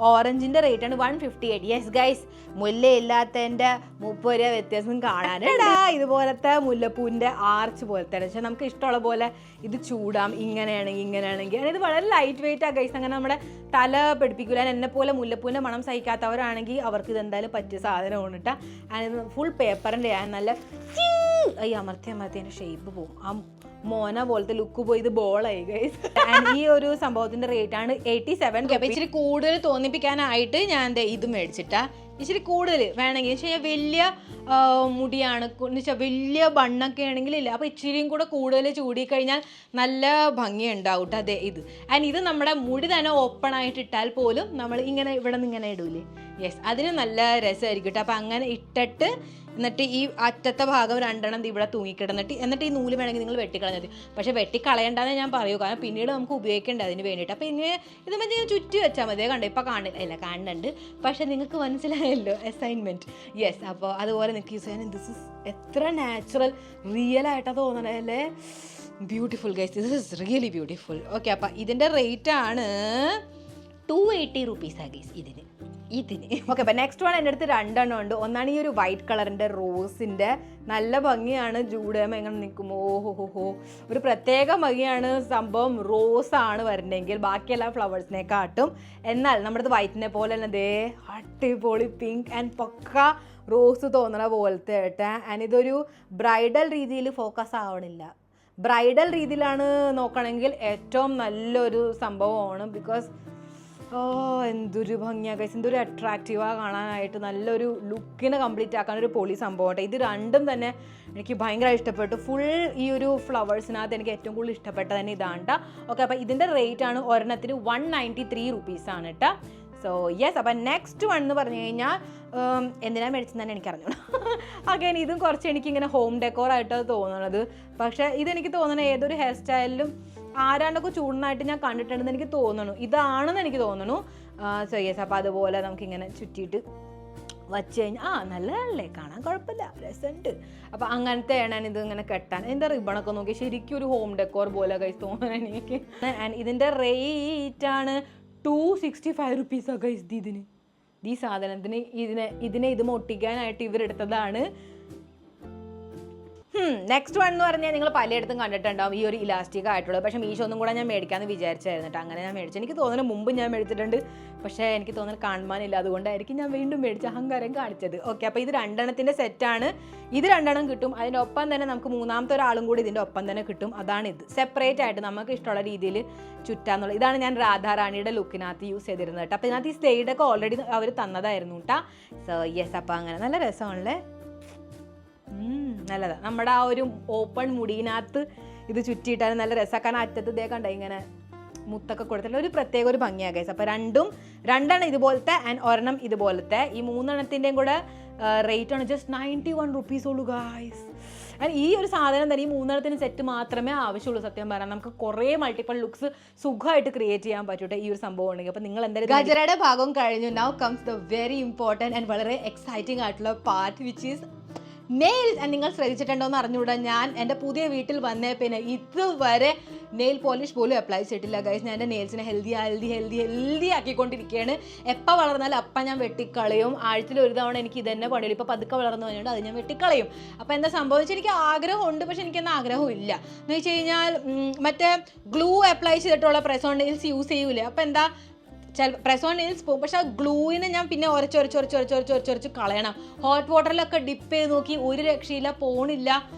ഓറഞ്ചിൻ്റെ റേറ്റാണ് 158. യെസ് ഗൈസ്, മുല്ലയില്ലാത്തതിൻ്റെ 30 രൂപ വ്യത്യാസം കാണാനുണ്ടാ. ഇതുപോലത്തെ മുല്ലപ്പൂവിൻ്റെ ആർച്ച് പോലത്തെ പക്ഷേ നമുക്ക് ഇഷ്ടമുള്ള പോലെ ഇത് ചൂടാം. ഇങ്ങനെയാണെങ്കിൽ ഇത് വളരെ ലൈറ്റ് വെയിറ്റ് ആ ഗൈസ്. അങ്ങനെ നമ്മുടെ തല പിടിപ്പിക്കില്ല. എന്നെ പോലെ മുല്ലപ്പൂവിൻ്റെ മണം സഹിക്കാത്തവരാണെങ്കിൽ അവർക്ക് ഇതെന്തായാലും പറ്റിയ സാധനമാണ് കേട്ടോ. ആൻഡ് ഇത് ഫുൾ പേപ്പറിൻ്റെ നല്ല അമർത്തിൻ്റെ ഷേപ്പ് പോകും. ആ മോന പോലത്തെ ലുക്ക് പോയി ഇത് ബോളായി ഗൈസ്. ആൻഡ് ഈ ഒരു സംഭവത്തിന്റെ റേറ്റ് ആണ് 87. അപ്പൊ ഇച്ചിരി കൂടുതൽ തോന്നിപ്പിക്കാനായിട്ട് ഞാൻ ഇത് മേടിച്ചിട്ടാ. ഇച്ചിരി കൂടുതൽ വേണമെങ്കിൽ വെച്ചാൽ വലിയ മുടിയാണ് എന്ന് വെച്ചാൽ വലിയ ബണ്ണൊക്കെ ആണെങ്കിൽ ഇല്ല. അപ്പോൾ ഇച്ചിരിയും കൂടെ കൂടുതൽ ചൂടിക്കഴിഞ്ഞാൽ നല്ല ഭംഗിയുണ്ടാവും കേട്ടോ. അതെ ഇത്. ആൻഡ് ഇത് നമ്മുടെ മുടി തന്നെ ഓപ്പൺ ആയിട്ട് ഇട്ടാൽ പോലും നമ്മൾ ഇങ്ങനെ ഇവിടെ നിന്ന് ഇങ്ങനെ ഇടൂലേ. യെസ്, അതിന് നല്ല രസമായിരിക്കും കേട്ടോ. അപ്പോൾ അങ്ങനെ ഇട്ടിട്ട് എന്നിട്ട് ഈ അറ്റത്തെ ഭാഗം 2 എണ്ണം ഇവിടെ തൂങ്ങിക്കിടന്നിട്ട് എന്നിട്ട് ഈ നൂല് വേണമെങ്കിൽ നിങ്ങൾ വെട്ടിക്കളഞ്ഞത്. പക്ഷേ വെട്ടിക്കളയണ്ടെന്ന് ഞാൻ പറയൂ, കാരണം പിന്നീട് നമുക്ക് ഉപയോഗിക്കേണ്ട അതിന് വേണ്ടിയിട്ട്. അപ്പോൾ ഇങ്ങനെ ഇത് മറ്റേ ചുറ്റി വെച്ചാൽ മതി. കണ്ടോ, ഇപ്പോൾ കാണുന്നുണ്ട്. പക്ഷേ നിങ്ങൾക്ക് മനസ്സിലായല്ലോ അസൈൻമെൻറ്റ്. യെസ്, അപ്പോൾ അതുപോലെ നിങ്ങൾക്ക് യൂസ് ചെയ്യാൻ ദിസ് ഇസ് എത്ര നാച്ചുറൽ റിയൽ ആയിട്ടാണ് തോന്നണേ അല്ലേ. Beautiful guys, this is really beautiful. Okay, അപ്പോൾ ഇതിൻ്റെ റേറ്റാണ് 280 റുപ്പീസാണ് ഗൈസ് ഇതിന്. ഓക്കെ, അപ്പം നെക്സ്റ്റ് വൺ എൻ്റെ അടുത്ത് 2 എണ്ണം ഉണ്ട്. ഒന്നാണ് ഈ ഒരു വൈറ്റ് കളറിൻ്റെ റോസിൻ്റെ നല്ല ഭംഗിയാണ്. ജൂഡേമ എങ്ങനെ നിൽക്കുമോ, ഓഹോ ഒരു പ്രത്യേക ഭംഗിയാണ്. സംഭവം റോസാണ് വരണമെങ്കിൽ ബാക്കിയെല്ലാ ഫ്ലവേഴ്സിനെക്കാട്ടും. എന്നാൽ നമ്മുടെ അടുത്ത് വൈറ്റിനെ പോലെ തന്നെ ദേ അടിപൊളി പിങ്ക് ആൻഡ് പക്ക റോസ് തോന്നണ പോലത്തെ കേട്ടാ. ആൻഡ് ഇതൊരു ബ്രൈഡൽ രീതിയിൽ ഫോക്കസ് ആവണില്ല. ബ്രൈഡൽ രീതിയിലാണ് നോക്കണമെങ്കിൽ ഏറ്റവും നല്ലൊരു സംഭവമാണ്. ബിക്കോസ് എന്തൊരു ഭംഗിയാണ് ഗൈസ്, എന്തൊരു അട്രാക്റ്റീവാണ് കാണാനായിട്ട്. നല്ലൊരു ലുക്കിനെ കംപ്ലീറ്റ് ആക്കാൻ ഒരു പൊളി സംഭവമാട്ടെ. ഇത് രണ്ടും തന്നെ എനിക്ക് ഭയങ്കര ഇഷ്ടപ്പെട്ടു. ഫുൾ ഈ ഒരു ഫ്ലവേഴ്സിനകത്ത് എനിക്ക് ഏറ്റവും കൂടുതൽ ഇഷ്ടപ്പെട്ടത് തന്നെ ഇതാണ് കേട്ടോ. ഓക്കെ, അപ്പോൾ ഇതിൻ്റെ റേറ്റ് ആണ് ഒരെണ്ണത്തിന് 193 റുപ്പീസാണ് കേട്ടോ. സോ യെസ്, അപ്പം നെക്സ്റ്റ് വൺ എന്ന് പറഞ്ഞു കഴിഞ്ഞാൽ എന്തിനാണ് മേടിച്ചെന്ന് തന്നെ എനിക്കറിഞ്ഞു. അഗൈൻ ഇതും കുറച്ച് എനിക്കിങ്ങനെ ഹോം ഡെക്കോറായിട്ടാണ് തോന്നുന്നത്. പക്ഷേ ഇതെനിക്ക് തോന്നണത് ഏതൊരു ഹെയർ സ്റ്റൈലിലും ആരാണ്ടൊക്കെ ചൂടനായിട്ട് ഞാൻ കണ്ടിട്ടുണ്ടെന്ന് എനിക്ക് തോന്നുന്നു. ഇതാണെന്ന് എനിക്ക് തോന്നുന്നു. സോ യെസ്, അപ്പോൾ അതുപോലെ നമുക്കിങ്ങനെ ചുറ്റിയിട്ട് വച്ച് കഴിഞ്ഞാൽ നല്ലതല്ലേ, കാണാൻ കുഴപ്പമില്ല, രസമുണ്ട്. അപ്പോൾ അങ്ങനത്തെ ആണ് ഇത് ഇങ്ങനെ കെട്ടാൻ. എൻ്റെ റിബണൊക്കെ നോക്കി ശരിക്കും ഒരു ഹോം ഡെക്കോർ പോലെ ഗൈസ് തോന്നുന്നു എനിക്ക്. ആൻഡ് ഇതിൻ്റെ റേറ്റാണ് 265 റുപ്പീസാണ് ഗൈസ് ഇതിന്. ഈ സാധനത്തിന് ഇതിനെ ഇത് ഒട്ടിക്കാനായിട്ട് ഇവരെടുത്തതാണ്. നെക്സ്റ്റ് വൺ എന്ന് പറഞ്ഞാൽ നിങ്ങൾ പലയിടത്തും കണ്ടിട്ടുണ്ടാവും ഈ ഒരു ഇലാസ്റ്റിക് ആയിട്ടുള്ളത്. പക്ഷേ മീഷോ ഒന്നും കൂടെ ഞാൻ മേടിക്കാമെന്ന് വിചാരിച്ചായിരുന്നു കേട്ടോ. അങ്ങനെ ഞാൻ മേടിച്ചു. എനിക്ക് തോന്നുന്നു മുമ്പ് ഞാൻ മേടിച്ചിട്ടുണ്ട്, പക്ഷേ എനിക്ക് തോന്നുന്നു കാണുവാനില്ല. അതുകൊണ്ടായിരിക്കും ഞാൻ വീണ്ടും മേടിച്ച അഹങ്കാരം കാണിച്ചത്. ഓക്കെ, അപ്പോൾ ഇത് 2 എണ്ണത്തിൻ്റെ സെറ്റാണ്. ഇത് 2 എണ്ണം കിട്ടും. അതിൻ്റെ ഒപ്പം തന്നെ നമുക്ക് മൂന്നാമത്തെ ഒരാളും കൂടി ഇതിൻ്റെ ഒപ്പം തന്നെ കിട്ടും. അതാണിത്. സെപ്പറേറ്റ് ആയിട്ട് നമുക്ക് ഇഷ്ടമുള്ള രീതിയിൽ ചുറ്റാന്നുള്ളത്. ഇതാണ് ഞാൻ രാധാറാണിയുടെ ലുക്കിനകത്ത് യൂസ് ചെയ്തിരുന്നത് കേട്ടോ. അപ്പോൾ ഇതിനകത്ത് ഈ സ്റ്റേഡൊക്കെ ഓൾറെഡി അവർ തന്നതായിരുന്നു കേട്ടോ. സോ യെസ്, അപ്പോൾ അങ്ങനെ നല്ല രസമാണല്ലേ. നല്ലതാണ്. നമ്മുടെ ആ ഒരു ഓപ്പൺ മുടിയിനകത്ത് ഇത് ചുറ്റിയിട്ടാലും നല്ല രസമാക്കാൻ. അറ്റത്ത് ഇതേ കണ്ട ഇങ്ങനെ മുത്തൊക്കെ കൊടുത്തിട്ട് ഒരു പ്രത്യേക ഒരു ഭംഗിയാണ് ഗൈസ്. അപ്പോൾ 2 ഇതുപോലത്തെ ആൻഡ് ഒരെണ്ണം ഇതുപോലത്തെ. ഈ 3 എണ്ണത്തിൻ്റെയും കൂടെ റേറ്റ് ആണ് ജസ്റ്റ് 91 റുപ്പീസ് ഉള്ളൂ ഗൈസ്. ആൻഡ് ഈ ഒരു സാധനം തന്നെ ഈ 3 എണ്ണത്തിന് സെറ്റ് മാത്രമേ ആവശ്യമുള്ളൂ. സത്യം പറയാം, നമുക്ക് കുറേ മൾട്ടിപ്പിൾ ലുക്സ് സുഖമായിട്ട് ക്രിയേറ്റ് ചെയ്യാൻ പറ്റൂട്ടെ ഈ ഒരു സംഭവം ഉണ്ടെങ്കിൽ. അപ്പോൾ നിങ്ങൾ എന്തായാലും ഗജറയുടെ ഭാഗം കഴിഞ്ഞു. Now comes the very important and വളരെ എക്സൈറ്റിംഗ് ആയിട്ടുള്ള part which is nails. And നിങ്ങൾ ശ്രദ്ധിച്ചിട്ടുണ്ടോ എന്ന് അറിഞ്ഞുകൂടാ, ഞാൻ എൻ്റെ പുതിയ വീട്ടിൽ വന്നേ പിന്നെ ഇതുവരെ നെയിൽ പോളിഷ് പോലും അപ്ലൈ ചെയ്തിട്ടില്ല ഗൈസ്. ഞാൻ എൻ്റെ നെയിൽസിനെ ഹെൽത്തി ആക്കിക്കൊണ്ടിരിക്കുകയാണ്. എപ്പോൾ വളർന്നാലും അപ്പം ഞാൻ വെട്ടിക്കളയും. ആഴ്ചയിൽ ഒരു തവണ എനിക്ക് ഇത് തന്നെ പണിയുള്ളൂ. ഇപ്പോൾ പതുക്കെ വളർന്നു കഴിഞ്ഞുകൊണ്ട് അത് ഞാൻ വെട്ടിക്കളയും. അപ്പോൾ എന്താ സംഭവിച്ചാൽ എനിക്ക് ആഗ്രഹമുണ്ട്, പക്ഷെ എനിക്കെന്താ ആഗ്രഹവും ഇല്ല എന്ന് വെച്ച് കഴിഞ്ഞാൽ മറ്റേ ഗ്ലൂ അപ്ലൈ ചെയ്തിട്ടുള്ള പ്രസ് ഓൺ നെയിൽസ് യൂസ് ചെയ്യൂലേ. അപ്പോൾ എന്താ പ്രസ് ഓൺ നെയിൽസ് പോകും, പക്ഷെ ആ ഗ്ലൂവിനെ ഞാൻ പിന്നെ ഉരച്ച് കളയണം. ഹോട്ട് വാട്ടറിലൊക്കെ ഡിപ്പ് ചെയ്ത് നോക്കി, ഒരു രക്ഷയില്ല, പോണില്ല.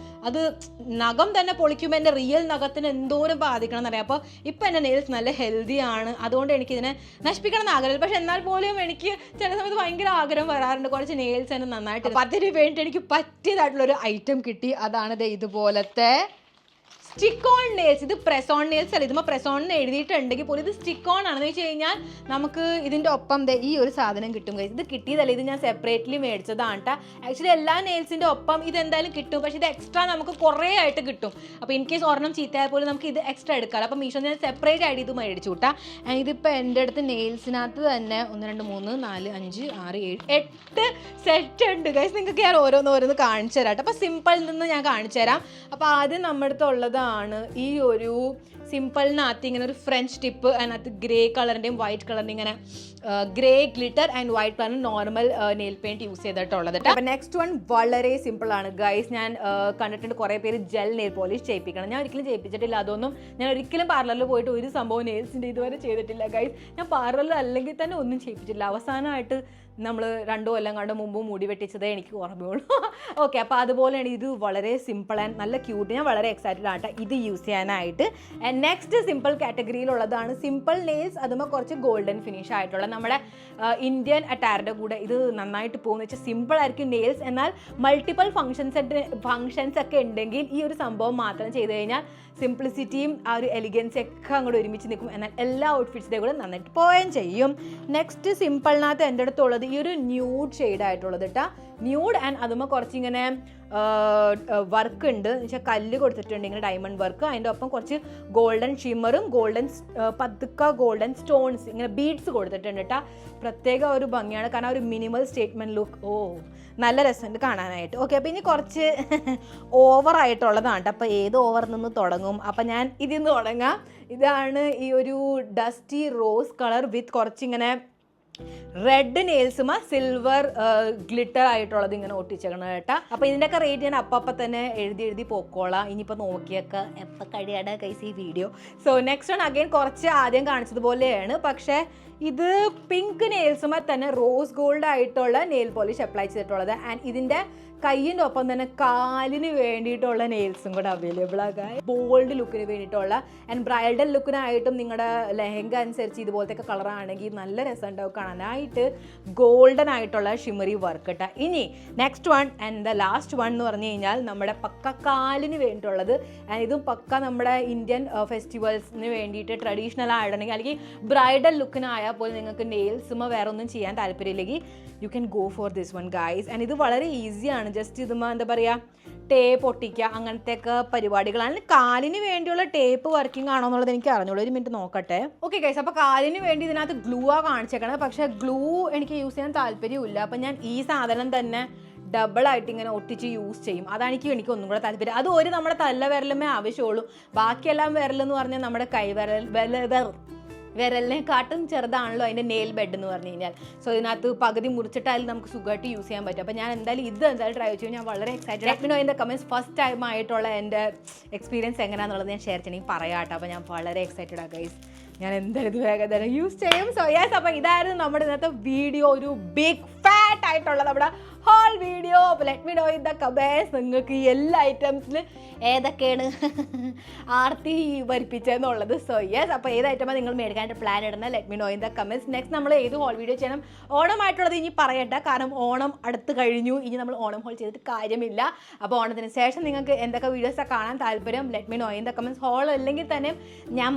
അത് നഖം തന്നെ പൊളിക്കുമ്പോൾ എൻ്റെ റിയൽ നഖത്തിന് എന്തോരം ബാധിക്കണം എന്നറിയാം. അപ്പോൾ ഇപ്പോൾ എൻ്റെ നെയിൽസ് നല്ല ഹെൽത്തിയാണ്. അതുകൊണ്ട് എനിക്കിതിനെ നശിപ്പിക്കണം എന്ന് ആഗ്രഹമില്ല. പക്ഷെ എന്നാൽ പോലും എനിക്ക് ചില സമയത്ത് ഭയങ്കര ആഗ്രഹം വരാറുണ്ട് കുറച്ച് നെയിൽസ് തന്നെ നന്നായിട്ട്. അപ്പോൾ അതിന് വേണ്ടി എനിക്ക് പറ്റിയതായിട്ടുള്ളൊരു ഐറ്റം കിട്ടി. അതാണിത് ഇതുപോലത്തെ സ്റ്റിക്ക് ഓൺ നെയിൽസ്. ഇത് പ്രസ് ഓൺ നെയിൽസ് അല്ല, ഇതുമ്പോൾ പ്രസ് ഓൺ എന്ന് എഴുതിയിട്ടുണ്ടെങ്കിൽ പോലും ഇത് സ്റ്റിക്ക് ഓൺ ആണെന്ന് വെച്ച് കഴിഞ്ഞാൽ നമുക്ക് ഇതിൻ്റെ ഒപ്പം ഈ ഒരു സാധനം കിട്ടും. ഇത് കിട്ടിയതല്ല, ഇത് ഞാൻ സെപ്പറേറ്റ്ലി മേടിച്ചതാണ് കേട്ടോ. ആക്ച്വലി എല്ലാ നെയിൽസിൻ്റെ ഒപ്പം ഇതെന്തായാലും കിട്ടും, പക്ഷേ ഇത് എക്സ്ട്രാ നമുക്ക് കുറേ ആയിട്ട് കിട്ടും. അപ്പോൾ ഇൻ കേസ് ഒരെണ്ണം ചീത്തയായ പോലും നമുക്ക് ഇത് എക്സ്ട്രാ എടുക്കാം. അപ്പോൾ മീഷോ ഞാൻ സെപ്പറേറ്റ് ആയിട്ട് ഇത് മേടിച്ചു കൂട്ടാ. ഇതിപ്പോൾ എൻ്റെ അടുത്ത് നെയിൽസിനകത്ത് തന്നെ 1 2 3 4 5 6 7 8 സെറ്റ് ഉണ്ട് ഗൈസ്. നിങ്ങൾക്ക് ഞാൻ ഓരോന്ന് കാണിച്ചു തരാം കേട്ടോ. അപ്പോൾ സിമ്പിളിൽ നിന്ന് ഞാൻ കാണിച്ചു തരാം. അപ്പോൾ ആദ്യം നമ്മുടെ അടുത്ത് ഉള്ളത് സിമ്പിളാണ്. ഈ ഒരു സിമ്പിളിനകത്ത് ഇങ്ങനെ ഒരു ഫ്രഞ്ച് ടിപ്പ്, അതിനകത്ത് ഗ്രേ കളറിൻ്റെയും വൈറ്റ് കളറിൻ്റെയും ഇങ്ങനെ ഗ്രേ ഗ്ലിറ്റർ ആൻഡ് വൈറ്റ് കളറിന് നോർമൽ നെയിൽ പെയിൻറ്റ് യൂസ് ചെയ്തിട്ടുള്ളത്. അപ്പോൾ നെക്സ്റ്റ് വൺ വളരെ സിമ്പിളാണ് ഗൈസ്. ഞാൻ കണ്ടിട്ടുണ്ട് കുറേ പേര് ജെൽ നെയിൽ പോളിഷ് ചെയ്യിപ്പിക്കണം. ഞാൻ ഒരിക്കലും ചെയ്യിപ്പിച്ചിട്ടില്ല. അതൊന്നും ഞാൻ ഒരിക്കലും പാർലറിൽ പോയിട്ട് ഒരു സംഭവം നെയിൽസിൻ്റെ ഇതുവരെ ചെയ്തിട്ടില്ല ഗൈസ്. ഞാൻ പാർലറിൽ അല്ലെങ്കിൽ തന്നെ ഒന്നും ചെയ്യിപ്പിച്ചിട്ടില്ല. അവസാനമായിട്ട് നമ്മൾ 2 കൊല്ലം കണ്ട് മുമ്പ് മുടി വെട്ടിച്ചതേ എനിക്ക് ഓർമ്മയുള്ളൂ. ഓക്കെ, അപ്പോൾ അതുപോലെയാണ് ഇത്. വളരെ സിമ്പിൾ ആൻഡ് നല്ല ക്യൂട്ട്. ഞാൻ വളരെ എക്സൈറ്റഡ് ആട്ടെ ഇത് യൂസ് ചെയ്യാനായിട്ട്. ആൻഡ് നെക്സ്റ്റ് സിമ്പിൾ കാറ്റഗറിയിലുള്ളതാണ് സിമ്പിൾ നെയിൽസ്. അതുമ്പോൾ കുറച്ച് ഗോൾഡൻ ഫിനിഷ് ആയിട്ടുള്ള നമ്മുടെ ഇന്ത്യൻ അറ്റാറിൻ്റെ കൂടെ ഇത് നന്നായിട്ട് പോകുന്ന വെച്ചാൽ സിമ്പിൾ ആയിരിക്കും നെയിൽസ്. എന്നാൽ മൾട്ടിപ്പിൾ ഫങ്ഷൻസ് ഒക്കെ ഉണ്ടെങ്കിൽ ഈ ഒരു സംഭവം മാത്രം ചെയ്ത് കഴിഞ്ഞാൽ സിംപ്ലിസിറ്റിയും ആ ഒരു എലിഗൻസും ഒക്കെ അങ്ങോട്ട് ഒരുമിച്ച് നിൽക്കും. എന്നാൽ എല്ലാ ഔട്ട്ഫിറ്റ്സിൻ്റെ കൂടെ നന്നായിട്ട് പോവുകയും ചെയ്യും. നെക്സ്റ്റ് സിമ്പിളിനകത്ത് എൻ്റെ അടുത്തുള്ളത് ഈ ഒരു ന്യൂഡ് ഷെയ്ഡായിട്ടുള്ളത് കേട്ടോ. ന്യൂഡ് ആൻഡ് അതുമ്പോൾ കുറച്ചിങ്ങനെ വർക്ക് ഉണ്ട് എന്ന് വെച്ചാൽ കല്ല് കൊടുത്തിട്ടുണ്ട്, ഇങ്ങനെ ഡയമണ്ട് വർക്ക്. അതിൻ്റെ ഒപ്പം കുറച്ച് ഗോൾഡൻ ഷിമ്മറും പതുക്ക ഗോൾഡൻ സ്റ്റോൺസ് ഇങ്ങനെ ബീഡ്സ് കൊടുത്തിട്ടുണ്ട് കേട്ടോ. പ്രത്യേക ഒരു ഭംഗിയാണ്, കാരണം ഒരു മിനിമൽ സ്റ്റേറ്റ്മെൻറ്റ് ലുക്ക്. നല്ല രസമുണ്ട് കാണാനായിട്ട്. ഓക്കെ, അപ്പോൾ ഇനി കുറച്ച് ഓവറായിട്ടുള്ളതാണ് കേട്ടോ. അപ്പോൾ ഏത് ഓവറിൽ നിന്ന് തുടങ്ങും? അപ്പോൾ ഞാൻ ഇതിൽ നിന്ന് തുടങ്ങാം. ഇതാണ് ഈ ഒരു ഡസ്റ്റി റോസ് കളർ വിത്ത് കുറച്ചിങ്ങനെ റെഡ് നെയിൽസും സിൽവർ ഗ്ലിറ്റർ ആയിട്ടുള്ളത് ഇങ്ങനെ ഒട്ടിച്ചേക്കണം കേട്ടോ. അപ്പോൾ ഇതിൻ്റെയൊക്കെ റേറ്റ് ഞാൻ അപ്പം തന്നെ എഴുതി പോക്കോളാം. ഇനിയിപ്പോൾ നോക്കിയൊക്കെ എപ്പോൾ കഴിയാണ് കൈസ് ഈ video. So next one again കുറച്ച് ആദ്യം കാണിച്ചതുപോലെയാണ്, പക്ഷേ ഇത് പിങ്ക് നെയിൽസുമ്പോൾ തന്നെ റോസ് ഗോൾഡ് ആയിട്ടുള്ള നെയിൽ പോളിഷ് അപ്ലൈ ചെയ്തിട്ടുള്ളത്. ആൻഡ് ഇതിൻ്റെ കയ്യിൻ്റെ ഒപ്പം തന്നെ കാലിന് വേണ്ടിയിട്ടുള്ള നെയിൽസും കൂടെ അവൈലബിൾ ആകാൻ, ബോൾഡ് ലുക്കിന് വേണ്ടിയിട്ടുള്ള ആൻഡ് ബ്രൈഡൽ ലുക്കിനായിട്ടും നിങ്ങളുടെ ലെഹങ്ക അനുസരിച്ച് ഇതുപോലത്തെ കളറാണെങ്കിൽ നല്ല രസമുണ്ടാവും കാണാനായിട്ട്. ഗോൾഡൻ ആയിട്ടുള്ള ഷിമറി വർക്ക് കേട്ടോ. ഇനി next one and the last one എന്ന് പറഞ്ഞു കഴിഞ്ഞാൽ നമ്മുടെ പക്ക കാലിന് വേണ്ടിയിട്ടുള്ളത്. ആൻഡ് ഇതും പക്ക നമ്മുടെ ഇന്ത്യൻ ഫെസ്റ്റിവൽസിന് വേണ്ടിയിട്ട് ട്രഡീഷണൽ ആയിട്ടുണ്ടെങ്കിൽ അല്ലെങ്കിൽ ബ്രൈഡൽ ലുക്കിനായാൽ പോലും നിങ്ങൾക്ക് നെയിൽസുമോ വേറെ ഒന്നും ചെയ്യാൻ താല്പര്യമില്ലെങ്കിൽ you can go for this one guys. And ഇത് വളരെ ഈസിയാണ്. ജസ്റ്റ് ഇതുമ്പോൾ എന്താ പറയുക, ടേപ്പ് ഒട്ടിക്കുക അങ്ങനത്തെയൊക്കെ പരിപാടികളാണ്. കാലിന് വേണ്ടിയുള്ള ടേപ്പ് വർക്കിംഗ് ആണോ എന്നുള്ളത് എനിക്ക് അറിഞ്ഞോളൂ. ഒരു മിനിറ്റ് നോക്കട്ടെ. ഓക്കെ ഗൈസ്, അപ്പോൾ കാലിന് വേണ്ടി ഇതിനകത്ത് ഗ്ലൂ കാണിച്ചേക്കണത്. പക്ഷേ ഗ്ലൂ എനിക്ക് യൂസ് ചെയ്യാൻ താല്പര്യമില്ല. അപ്പം ഞാൻ ഈ സാധനം തന്നെ ഡബിളായിട്ട് ഇങ്ങനെ ഒട്ടിച്ച് യൂസ് ചെയ്യും. അതാണ് എനിക്ക് ഒന്നും കൂടെ താല്പര്യം. അത് ഒരു നമ്മുടെ തല്ല വിരലുമേ ആവശ്യമുള്ളൂ. ബാക്കിയെല്ലാം വിരലെന്ന് പറഞ്ഞാൽ നമ്മുടെ വിരലിനെക്കാട്ടും ചെറുതാണല്ലോ അതിൻ്റെ നെയിൽ ബെഡ് എന്ന് പറഞ്ഞു കഴിഞ്ഞാൽ. സോ ഇതിനകത്ത് പകുതി മുറിച്ചിട്ടായാലും നമുക്ക് സുഖമായിട്ട് യൂസ് ചെയ്യാൻ പറ്റും. അപ്പോൾ ഞാൻ എന്തായാലും ട്രൈ ചെയ്യും. ഞാൻ വളരെ excited. Let me know in the comments first time ആയിട്ടുള്ള എൻ്റെ എക്സ്പീരിയൻസ് എങ്ങനെയാണെന്നുള്ളത് ഞാൻ ഷെയർ ചെയ്യണമെങ്കിൽ പറയാം കേട്ടോ. അപ്പോൾ ഞാൻ വളരെ എക്സൈറ്റഡ് ആണ് ഗൈസ്. ഞാൻ എന്തായാലും ഇത് വേഗം തന്നെ യൂസ് ചെയ്യും. സോ യെസ്, അപ്പോൾ ഇതായിരുന്നു നമ്മുടെ ഇന്നത്തെ വീഡിയോ. ഒരു ബിഗ് ഫാറ്റ് ആയിട്ടുള്ള നമ്മുടെ ഹോൾ വീഡിയോ. അപ്പോൾ let me know in the comments നിങ്ങൾക്ക് ഈ എല്ലാ ഐറ്റംസിൽ ഏതൊക്കെയാണ് ആർത്തി വരിപ്പിച്ചതെന്നുള്ളത്. സോ യെസ്, അപ്പോൾ ഏത് ഐറ്റമാണ് നിങ്ങൾ മേടിക്കാനായിട്ട് പ്ലാൻ ഇടുന്നത് let me know in the comments. Next നമ്മൾ ഏത് ഹോൾ വീഡിയോ ചെയ്യണം? ഓണമായിട്ടുള്ളത് ഇനി പറയട്ടെ, കാരണം ഓണം അടുത്ത് കഴിഞ്ഞു. ഇനി നമ്മൾ ഓണം ഹോൾ ചെയ്തിട്ട് കാര്യമില്ല. അപ്പോൾ ഓണത്തിന് ശേഷം നിങ്ങൾക്ക് എന്തൊക്കെ വീഡിയോസാണ് കാണാൻ താല്പര്യം let me know in the comments. Haul അല്ലെങ്കിൽ തന്നെ ഞാൻ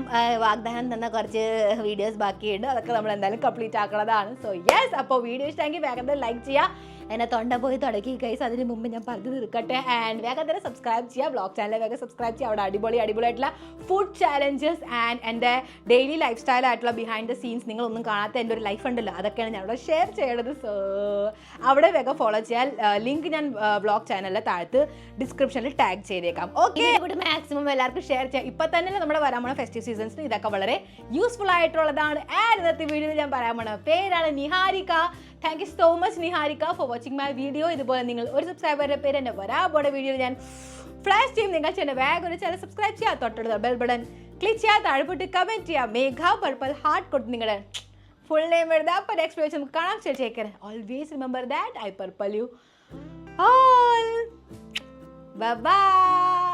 വാഗ്ദാനം തന്ന കുറച്ച് വീഡിയോസ് ബാക്കിയുണ്ട്. അതൊക്കെ നമ്മൾ എന്തായാലും കംപ്ലീറ്റ് ആക്കുന്നതാണ്. സോ യെസ്, അപ്പോൾ വീഡിയോ ഇഷ്ടമെങ്കിൽ വേഗം ലൈക്ക് ചെയ്യുക. എന്നെ തൊണ്ട പോയി തുടക്കി ഗൈസ്. അതിന് മുമ്പ് ഞാൻ പറഞ്ഞു തീർക്കട്ടെ. ആൻഡ് വേഗം തന്നെ സബ്സ്ക്രൈബ് ചെയ്യുക. വ്ളോഗ് ചാനൽ വേഗം സബ്സ്ക്രൈബ് ചെയ്യുക. അവിടെ അടിപൊളിയായിട്ടുള്ള ഫുഡ് ചാലഞ്ചസ് ആൻഡ് എൻ്റെ ഡെയിലി ലൈഫ് സ്റ്റൈൽ ആയിട്ടുള്ള ബിഹൈൻഡ് ദ സീൻസ് നിങ്ങളൊന്നും കാണാത്ത എൻ്റെ ഒരു ലൈഫ് ഉണ്ടല്ലോ, അതൊക്കെയാണ് ഞാൻ അവിടെ ഷെയർ ചെയ്യണത്. സോ അവിടെ വേഗം ഫോളോ ചെയ്യാൻ ലിങ്ക് ഞാൻ വ്ളോഗ് ചാനലിലെ താഴത്ത് ഡിസ്ക്രിപ്ഷനിൽ ടാഗ് ചെയ്തേക്കാം. ഓക്കെ, ഇവിടെ മാക്സിമം എല്ലാവർക്കും ഷെയർ ചെയ്യാം. ഇപ്പം തന്നെ നമ്മുടെ വരാൻ പോണ ഫെസ്റ്റീവ് സീസൺസിന് ഇതൊക്കെ വളരെ യൂസ്ഫുൾ ആയിട്ടുള്ളതാണ്. ആൻഡ് ഇന്നത്തെ വീഡിയോയിൽ ഞാൻ പറയാൻ പോണ പേരാണ് Niharika. Thank you so much Niharika for watching my video. ഇതുപോലെ നിങ്ങൾ ഒരു സബ്സ്ക്രൈബറുടെ പേര് എൻ്റെ വരാപോടെ വീഡിയോയിൽ ഞാൻ ഫ്ലാഷ് ചെയ്യും. നിങ്ങൾ ചെന്ന വേഗം ഒരു ചാനൽ സബ്സ്ക്രൈബ് ചെയ്യുക, തൊട്ടടുത്ത ബെൽ ബട്ടൺ ക്ലിക്ക് ചെയ്യുക, താഴെപ്പോട്ട് കമൻറ്റ് ചെയ്യുക, മേഘ പർപ്പിൾ ഹാർട്ട് കൊടുത്ത് നിങ്ങളുടെ ഫുൾ നെയിം എഴുതുക. അപ്പോൾ നെക്സ്റ്റ് വീഡിയോ നമുക്ക് കാണാം. ചേച്ചേക്കർ always remember that I purple you all. Bye by.